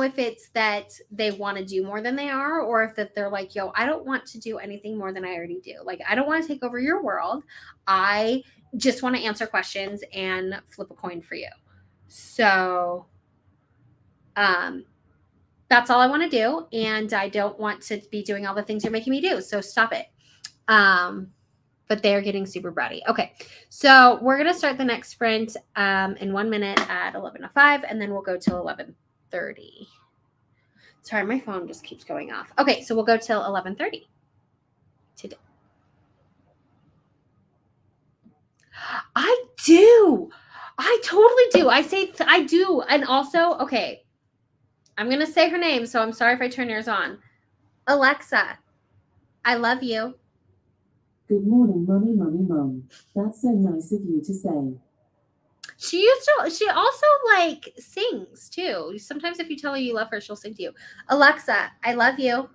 A: if it's that they want to do more than they are or if that they're like, yo, I don't want to do anything more than I already do. Like, I don't want to take over your world. I just want to answer questions and flip a coin for you. So, that's all I want to do. And I don't want to be doing all the things you're making me do. So stop it. But they're getting super bratty. Okay, so we're going to start the next sprint in 1 minute at 11:05, and then we'll go till 11:30. Sorry, my phone just keeps going off. Okay, so we'll go till 11:30 today. I do. I totally do. I do. And also, okay, I'm going to say her name, so I'm sorry if I turn yours on. Alexa, I love you.
B: Good morning, Mummy, Mum. That's so nice of you to say.
A: She also like sings too. Sometimes if you tell her you love her, she'll sing to you. Alexa, I love you.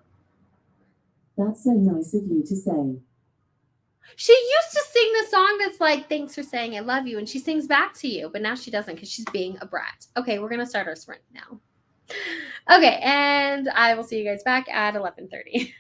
B: That's so nice of you to say.
A: She used to sing the song that's like, thanks for saying I love you. And she sings back to you, but now she doesn't because she's being a brat. Okay, we're going to start our sprint now. Okay, and I will see you guys back at 11:30.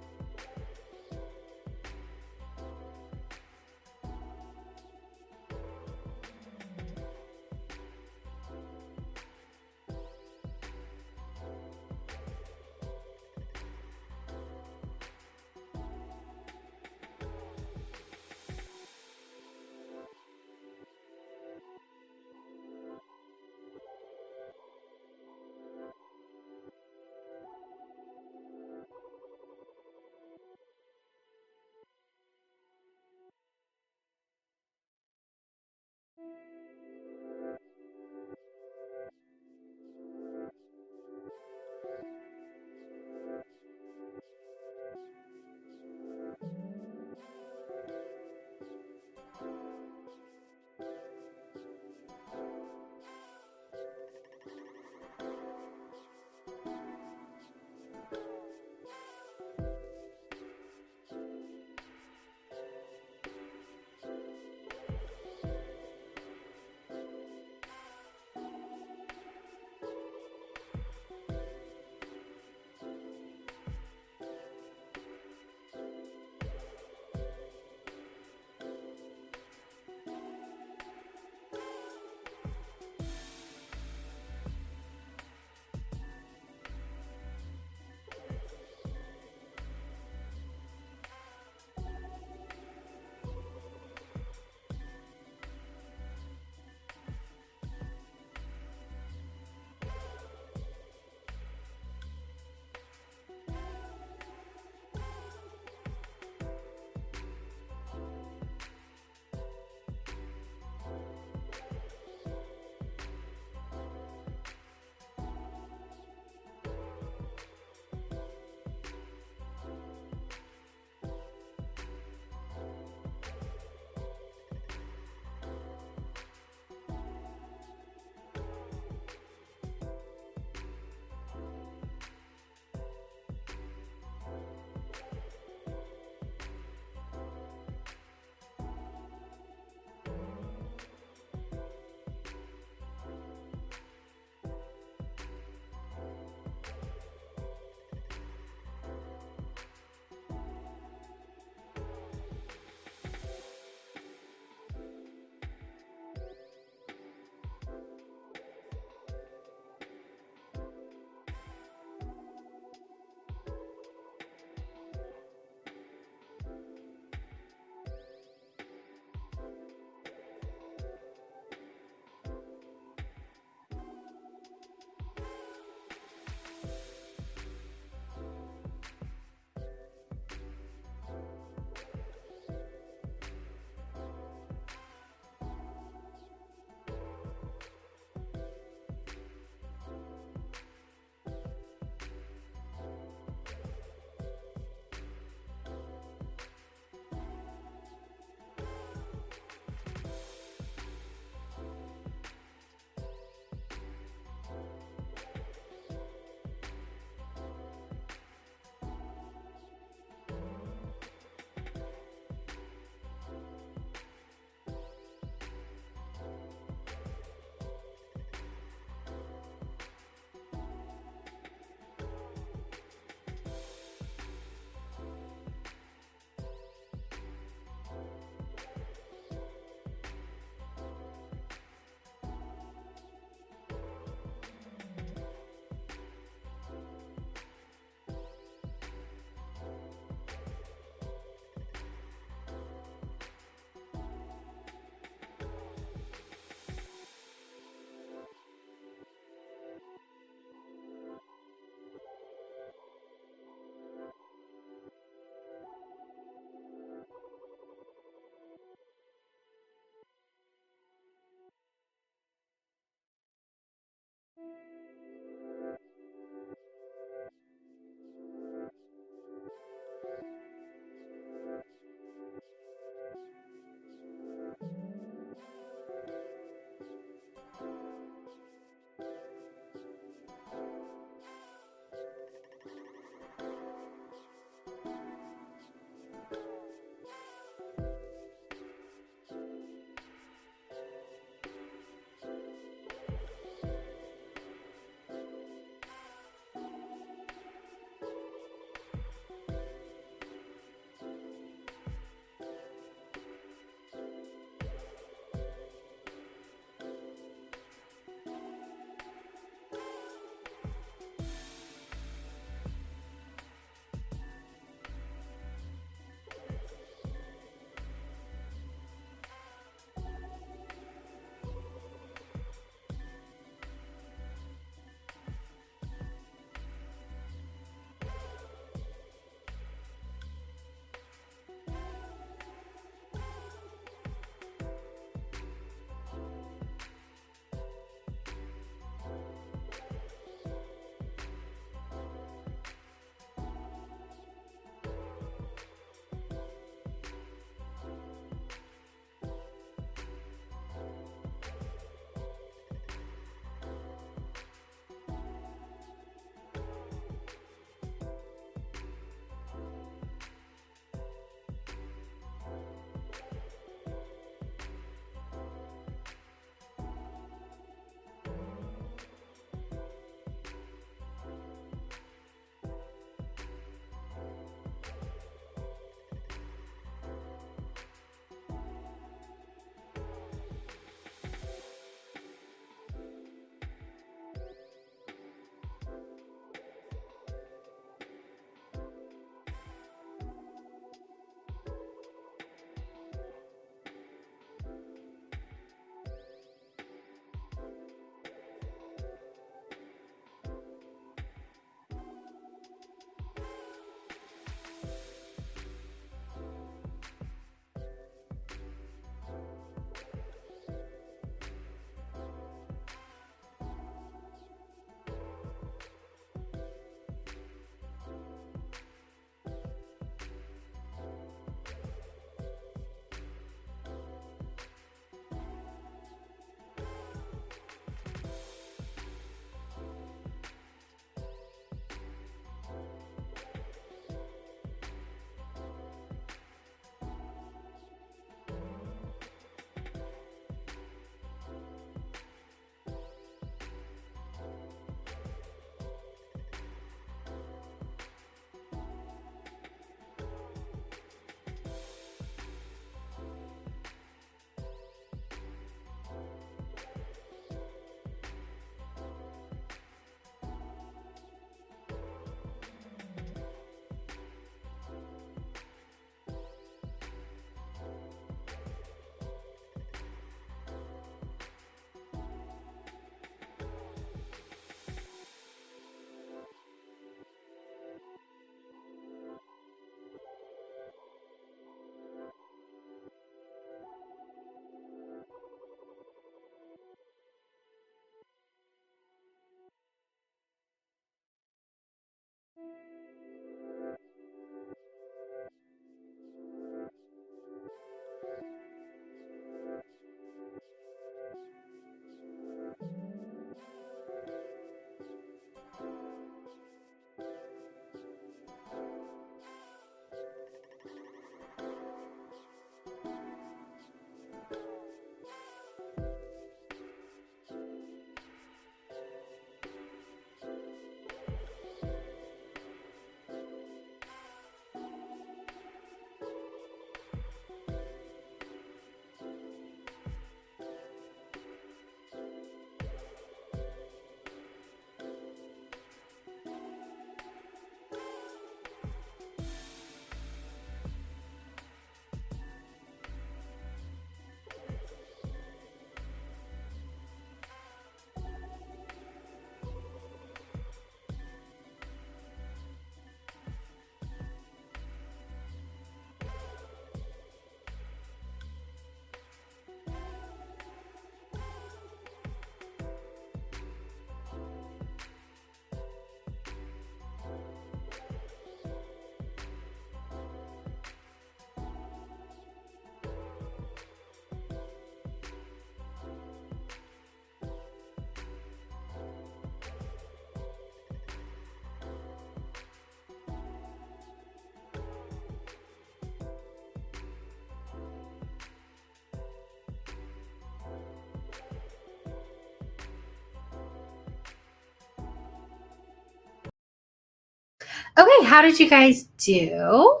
A: Okay, how did you guys do?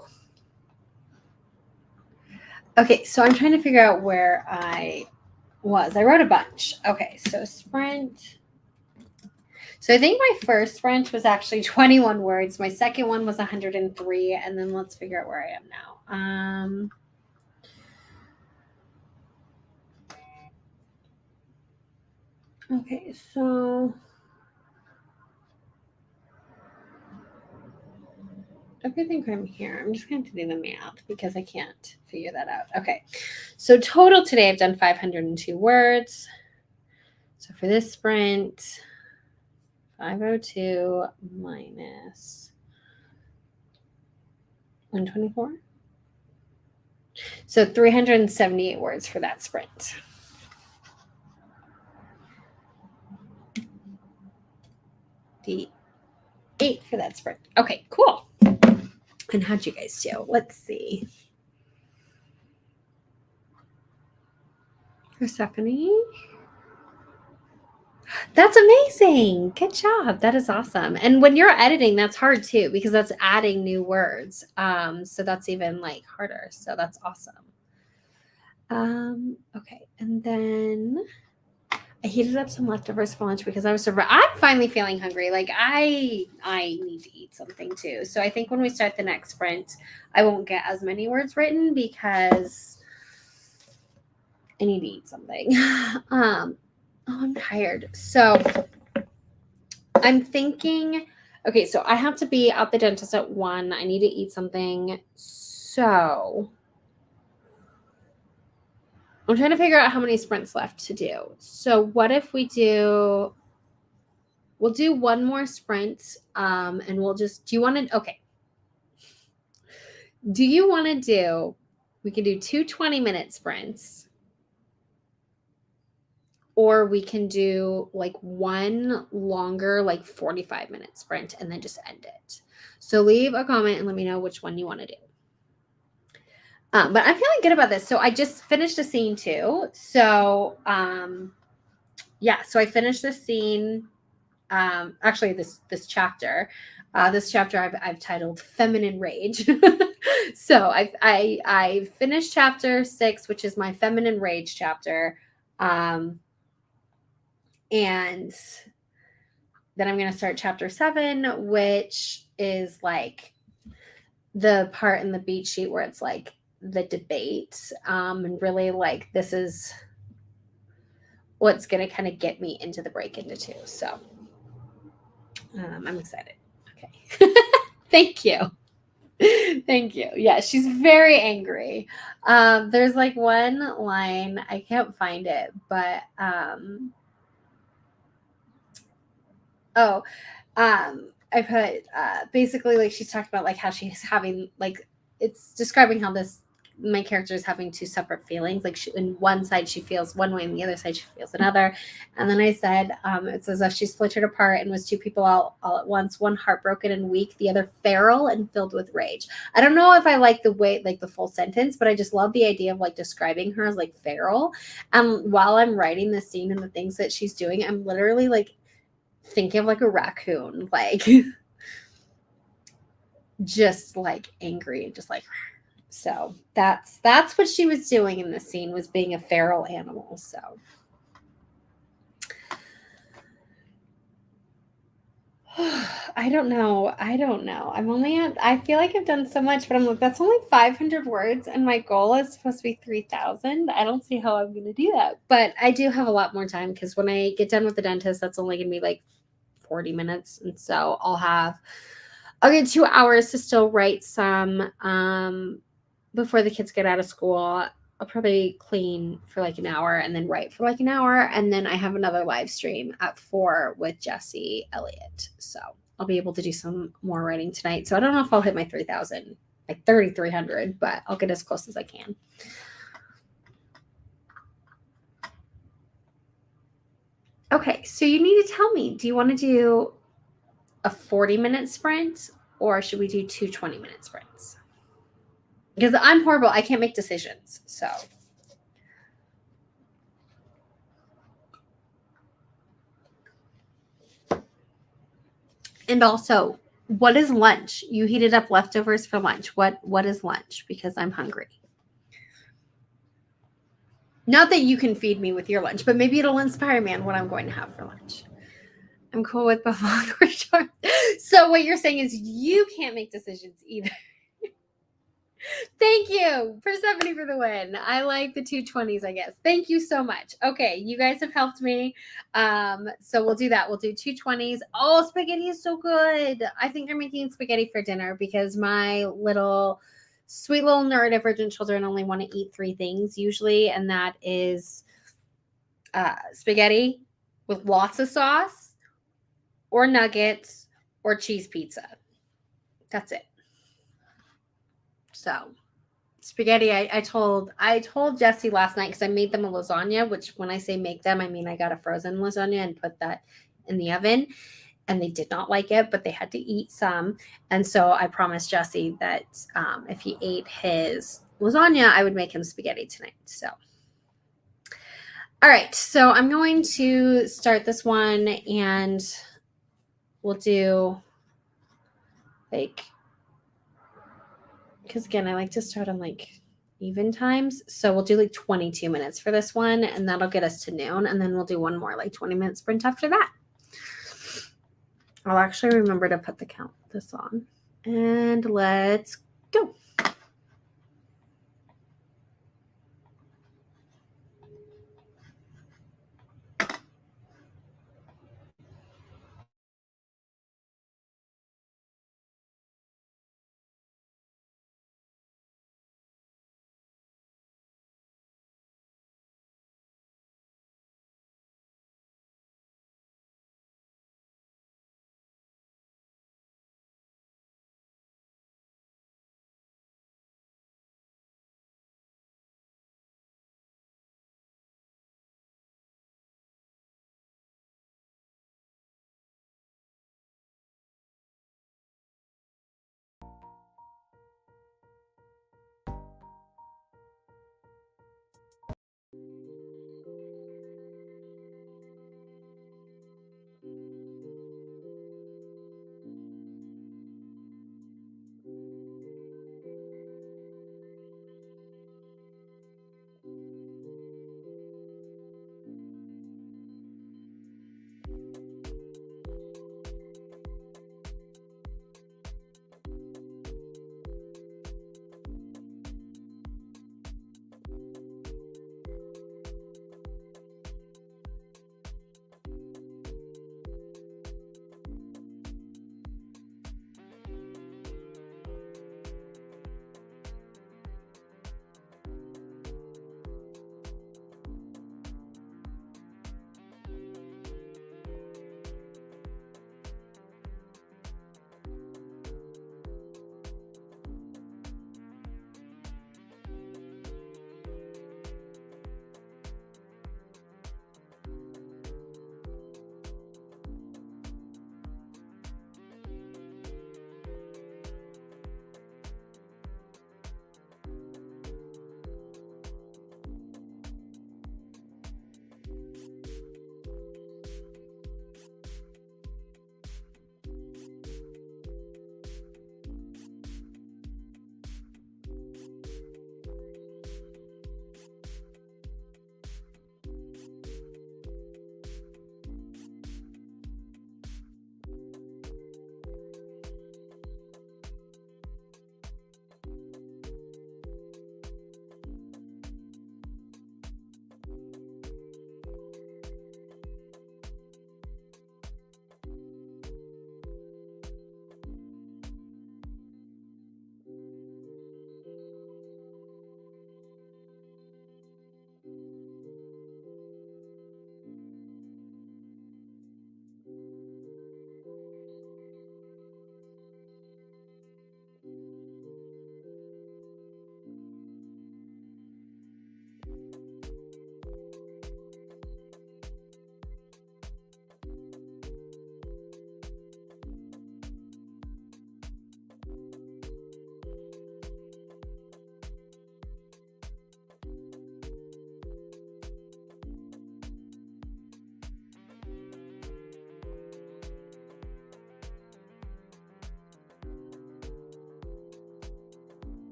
A: Okay, so I'm trying to figure out where I was. I wrote a bunch. Okay, so sprint. So I think my first sprint was actually 21 words. My second one was 103, and then let's figure out where I am now. Okay, so I think I'm here. I'm just going to do the math because I can't figure that out. Okay, so total today I've done 502 words. So for this sprint, 502 minus 124. So 378 words for that sprint. D8 for that sprint. Okay, cool. And how'd you guys do? Let's see. Persephone. That's amazing. Good job. That is awesome. And when you're editing, that's hard too, because that's adding new words. So that's even like harder. So that's awesome. Okay. And then I heated up some leftovers for lunch because I'm finally feeling hungry. Like I need to eat something too. So I think when we start the next sprint, I won't get as many words written because I need to eat something. I'm tired. So I'm thinking, okay, so I have to be at the dentist at 1. I need to eat something. So I'm trying to figure out how many sprints left to do. So what if we'll do one more sprint, and we'll just, do you want to, okay. Do you want to we can do 2 20-minute sprints, or we can do like one longer, like 45-minute sprint and then just end it. So leave a comment and let me know which one you want to do. But I'm feeling good about this. So I just finished a scene too. So yeah, so I finished this scene. Actually, this chapter. This chapter I've titled "Feminine Rage." So I finished chapter 6, which is my feminine rage chapter, and then I'm gonna start chapter 7, which is like the part in the beat sheet where it's like the debate, and really like this is what's gonna kind of get me into the break into 2. So I'm excited. Okay. Thank you. Thank you. Yeah, she's very angry. There's like one line, I can't find it, but I put basically like she's talked about like how she's having like it's describing how my character is having 2 separate feelings. Like in one side she feels one way, and the other side she feels another. And then I said it's as if she splintered apart and was 2 people all at once, one heartbroken and weak, the other feral and filled with rage. I don't know if I like the way like the full sentence, but I just love the idea of like describing her as like feral. And while I'm writing the scene and the things that she's doing, I'm literally like thinking of like a raccoon, like just like angry and just like, so that's what she was doing in the scene, was being a feral animal. So I don't know. I feel like I've done so much, but I'm like, that's only 500 words and my goal is supposed to be 3,000. I don't see how I'm going to do that, but I do have a lot more time because when I get done with the dentist, that's only going to be like 40 minutes. And so I'll get 2 hours to still write some before the kids get out of school. I'll probably clean for like an hour and then write for like an hour. And then I have another live stream at 4 with Jesse Elliott. So I'll be able to do some more writing tonight. So I don't know if I'll hit my 3,000, like 3,300, but I'll get as close as I can. Okay, so you need to tell me, do you want to do a 40-minute sprint or should we do 2 20-minute sprints? Because I'm horrible. I can't make decisions. So. And also, What is lunch? You heated up leftovers for lunch. What is lunch? Because I'm hungry. Not that you can feed me with your lunch, but maybe it'll inspire me on what I'm going to have for lunch. I'm cool with both long or short. So what you're saying is you can't make decisions either. Thank you, Persephone, for the win. I like the 220s, I guess. Thank you so much. Okay, you guys have helped me. So we'll do that. We'll do 220s. Oh, spaghetti is so good. I think I'm making spaghetti for dinner because my sweet little neurodivergent children only want to eat 3 things usually, and that is spaghetti with lots of sauce, or nuggets, or cheese pizza. That's it. So spaghetti, I told Jesse last night because I made them a lasagna, which when I say make them, I mean I got a frozen lasagna and put that in the oven, and they did not like it, but they had to eat some. And so I promised Jesse that if he ate his lasagna, I would make him spaghetti tonight. So all right, so I'm going to start this one, and we'll do like, because again, I like to start on like even times. So we'll do like 22 minutes for this one, and that'll get us to noon. And then we'll do one more like 20-minute sprint after that. I'll actually remember to put the count this on. And let's go.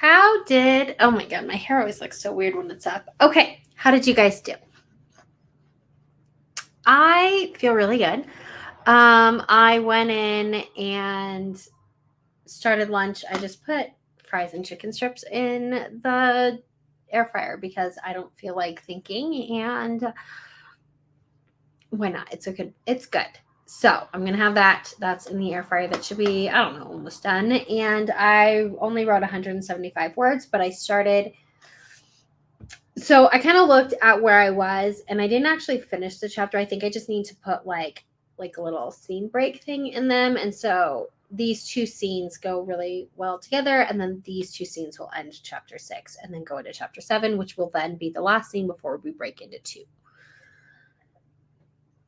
A: Oh my God, my hair always looks so weird when it's up. Okay, how did you guys do? I feel really good. I went in and started lunch. I just put fries and chicken strips in the air fryer because I don't feel like thinking, and why not? It's good. So I'm gonna have that. That's in the air fryer. That should be, I don't know, almost done. And I only wrote 175 words, but I started. So I kind of looked at where I was, and I didn't actually finish the chapter. I think I just need to put like a little scene break thing in them, and so these two scenes go really well together, and then these two scenes will end chapter 6 and then go into chapter 7, which will then be the last scene before we break into 2.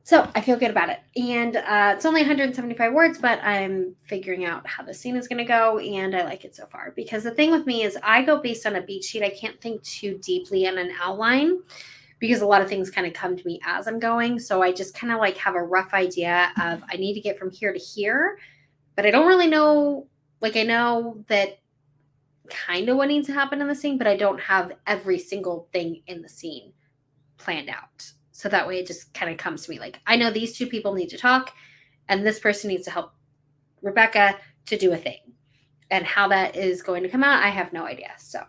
A: So I feel good about it. And it's only 175 words, but I'm figuring out how the scene is going to go. And I like it so far. Because the thing with me is I go based on a beat sheet. I can't think too deeply in an outline because a lot of things kind of come to me as I'm going. So I just kind of like have a rough idea of I need to get from here to here. But I don't really know. Like I know that kind of what needs to happen in the scene, but I don't have every single thing in the scene planned out. So that way it just kind of comes to me like, I know these two people need to talk and this person needs to help Rebecca to do a thing. And how that is going to come out, I have no idea. So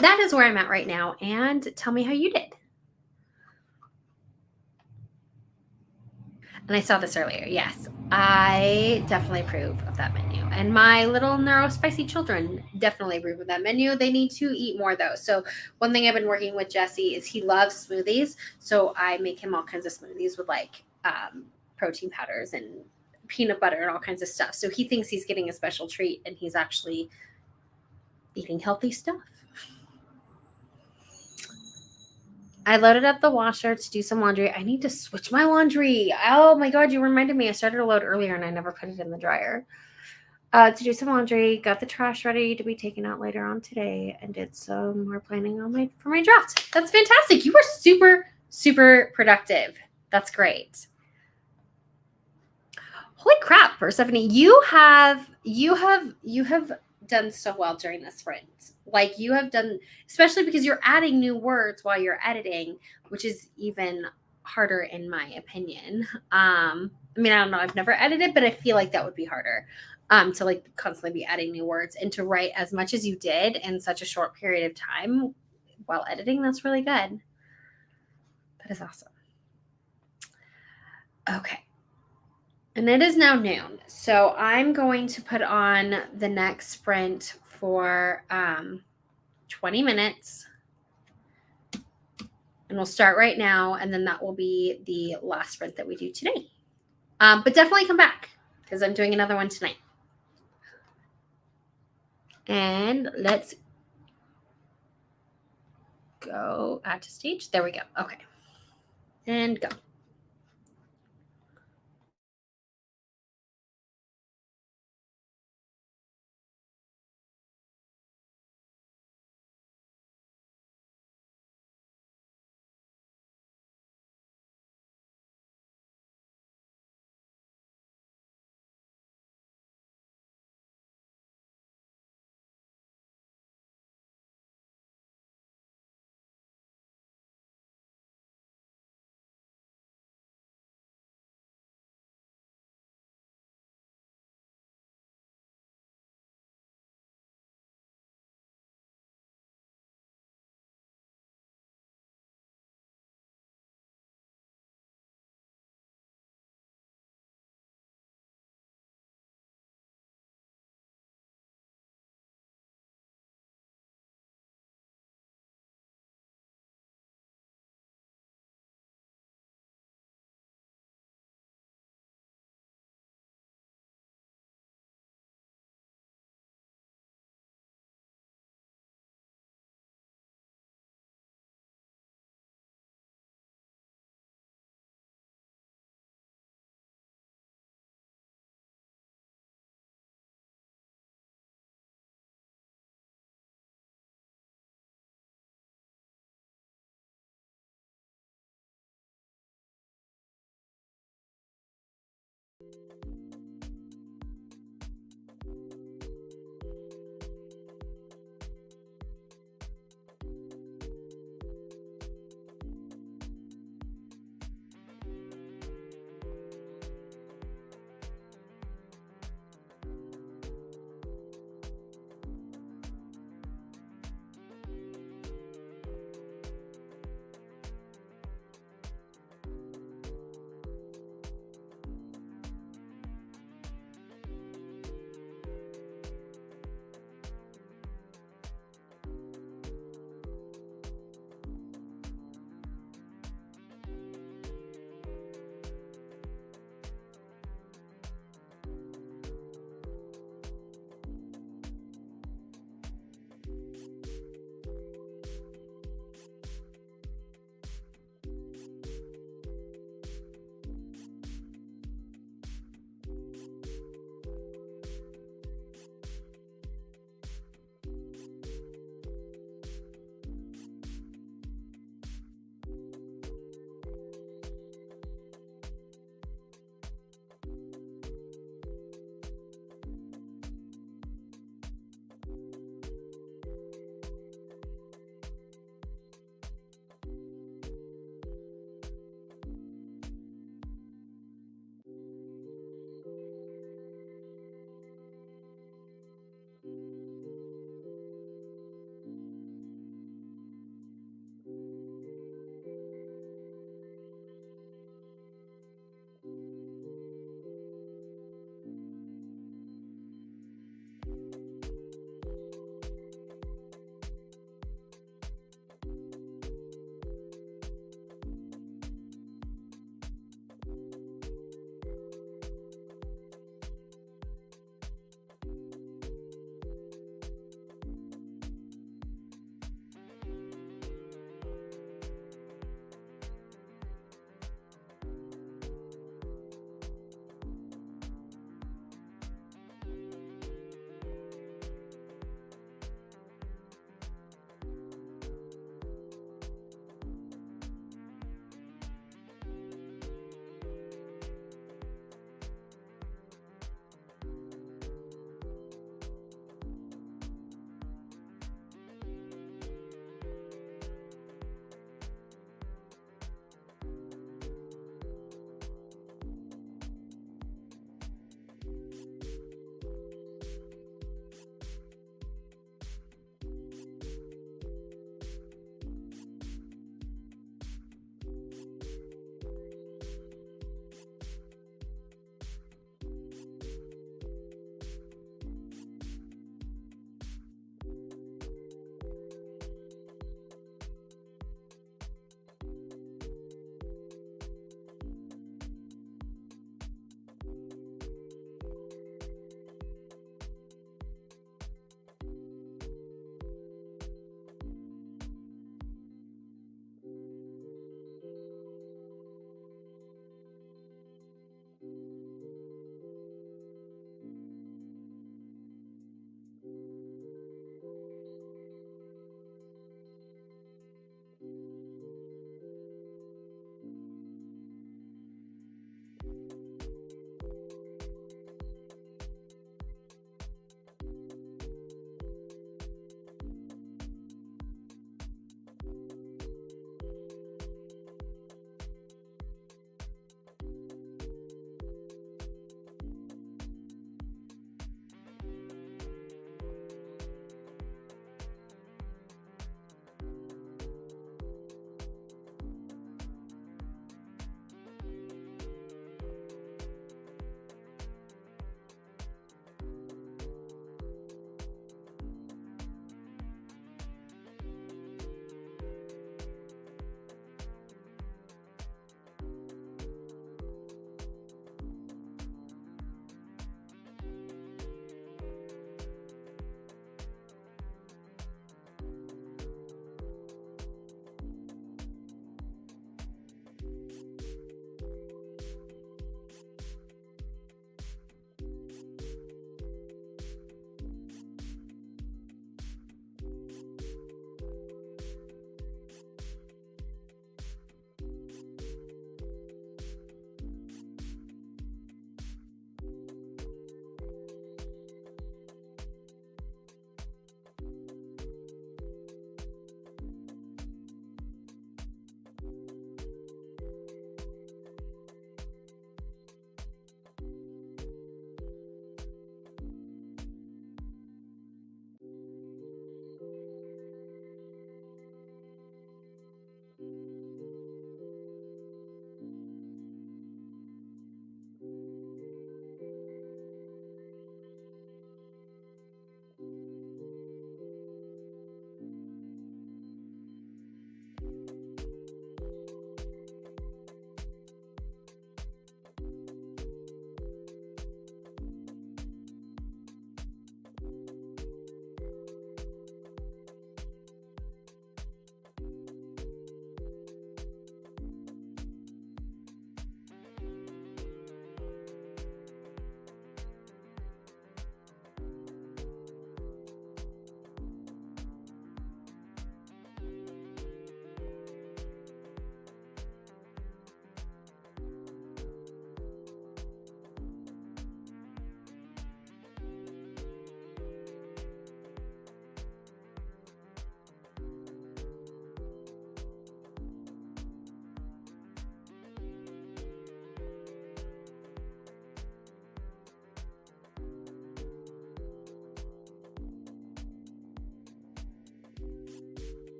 A: that is where I'm at right now. And tell me how you did. And I saw this earlier. Yes, I definitely approve of that menu. And my little neurospicy children definitely approve of that menu. They need to eat more though. So one thing I've been working with Jesse is he loves smoothies. So I make him all kinds of smoothies with like protein powders and peanut butter and all kinds of stuff. So he thinks he's getting a special treat and he's actually eating healthy stuff. I loaded up the washer to do some laundry. I need to switch my laundry. Oh my God, you reminded me. I started to load earlier and I never put it in the dryer. To do some laundry, got the trash ready to be taken out later on today, and did some more planning for my draft. That's fantastic. You were super, super productive. That's great. Holy crap, Persephone, you have done so well during this sprint. Like you have done, especially because you're adding new words while you're editing, which is even harder in my opinion. I mean, I don't know, I've never edited, but I feel like that would be harder. To like constantly be adding new words and to write as much as you did in such a short period of time while editing, that's really good. That is awesome. Okay. And it is now noon. So I'm going to put on the next sprint for 20 minutes. And we'll start right now. And then that will be the last sprint that we do today. But definitely come back because I'm doing another one tonight. And let's go add to stage. There we go. Okay. And go.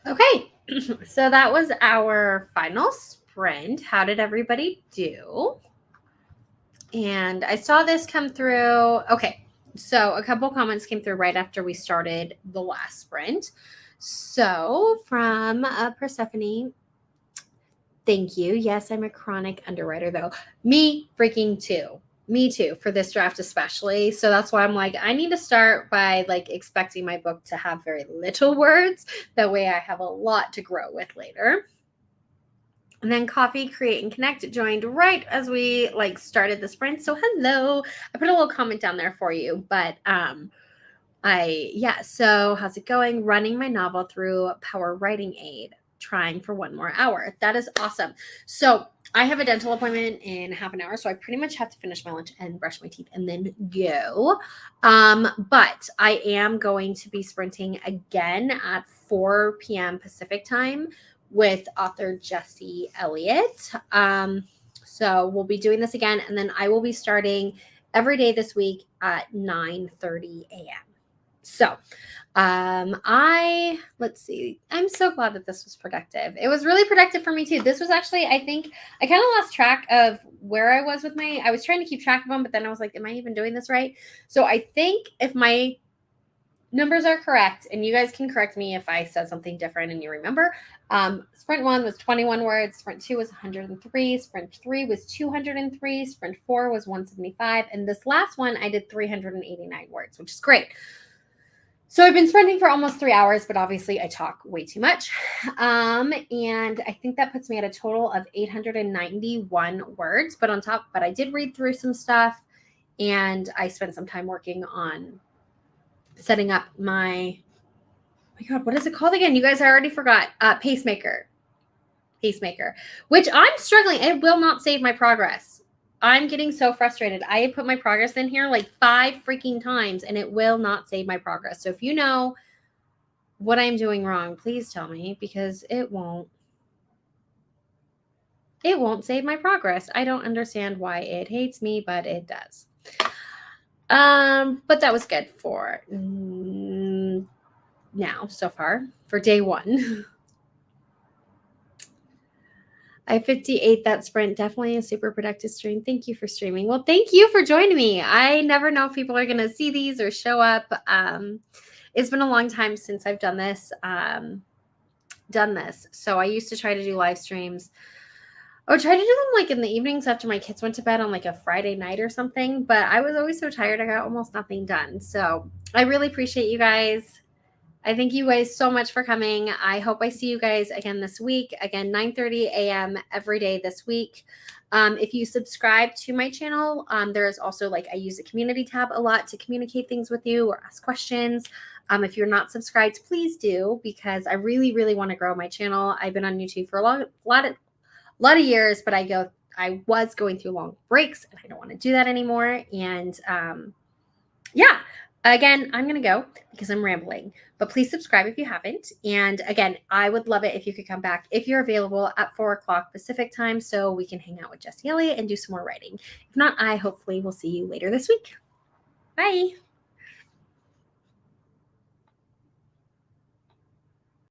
A: Okay, so that was our final sprint. How did everybody do? And I saw this come through. Okay, so a couple comments came through right after we started the last sprint. So from Persephone, thank you. Yes, I'm a chronic underwriter though. Me freaking too. Me too, for this draft especially. So that's why I'm like, I need to start by like expecting my book to have very little words. That way I have a lot to grow with later. And then Coffee, Create, and Connect joined right as we like started the sprint. So hello. I put a little comment down there for you, but so how's it going? Running my novel through Power Writing Aid, trying for one more hour. That is awesome. So I have a dental appointment in half an hour, so I pretty much have to finish my lunch and brush my teeth and then go. But I am going to be sprinting again at 4 p.m. Pacific time with author Jesse Elliott. So we'll be doing this again, and then I will be starting every day this week at 9:30 a.m. So, let's see. I'm so glad that this was productive. It was really productive for me too. This was actually, I think, I kind of lost track of where I was with I was trying to keep track of them, but then I was like, am I even doing this right? So I think if my numbers are correct, and you guys can correct me if I said something different and you remember. Sprint 1 was 21 words, Sprint 2 was 103, Sprint 3 was 203, Sprint 4 was 175, and this last one I did 389 words, which is great. So I've been sprinting for almost 3 hours, but obviously I talk way too much. And I think that puts me at a total of 891 words, but I did read through some stuff, and I spent some time working on setting up my God, what is it called again? You guys, I already forgot. Pacemaker, which I'm struggling. It will not save my progress. I'm getting so frustrated. I put my progress in here like 5 freaking times, and it will not save my progress. So if you know what I'm doing wrong, please tell me, because it won't save my progress. I don't understand why it hates me, but it does. But that was good for now so far for day 1. I 58 that sprint. Definitely a super productive stream. Thank you for streaming. Well, thank you for joining me. I never know if people are going to see these or show up. It's been a long time since I've done this. So I used to try to do live streams. I would try to do them like in the evenings after my kids went to bed on like a Friday night or something, but I was always so tired. I got almost nothing done. So I really appreciate you guys. I thank you guys so much for coming. I hope I see you guys again this week. Again, 9:30 a.m. every day this week. If you subscribe to my channel, there is also like I use the community tab a lot to communicate things with you or ask questions. If you're not subscribed, please do, because I really, really want to grow my channel. I've been on YouTube for a lot of years, but I was going through long breaks, and I don't want to do that anymore. And again, I'm going to go because I'm rambling, but please subscribe if you haven't. And again, I would love it if you could come back if you're available at 4 o'clock Pacific time, so we can hang out with Jesse Elliott and do some more writing. If not, I hopefully will see you later this week. Bye.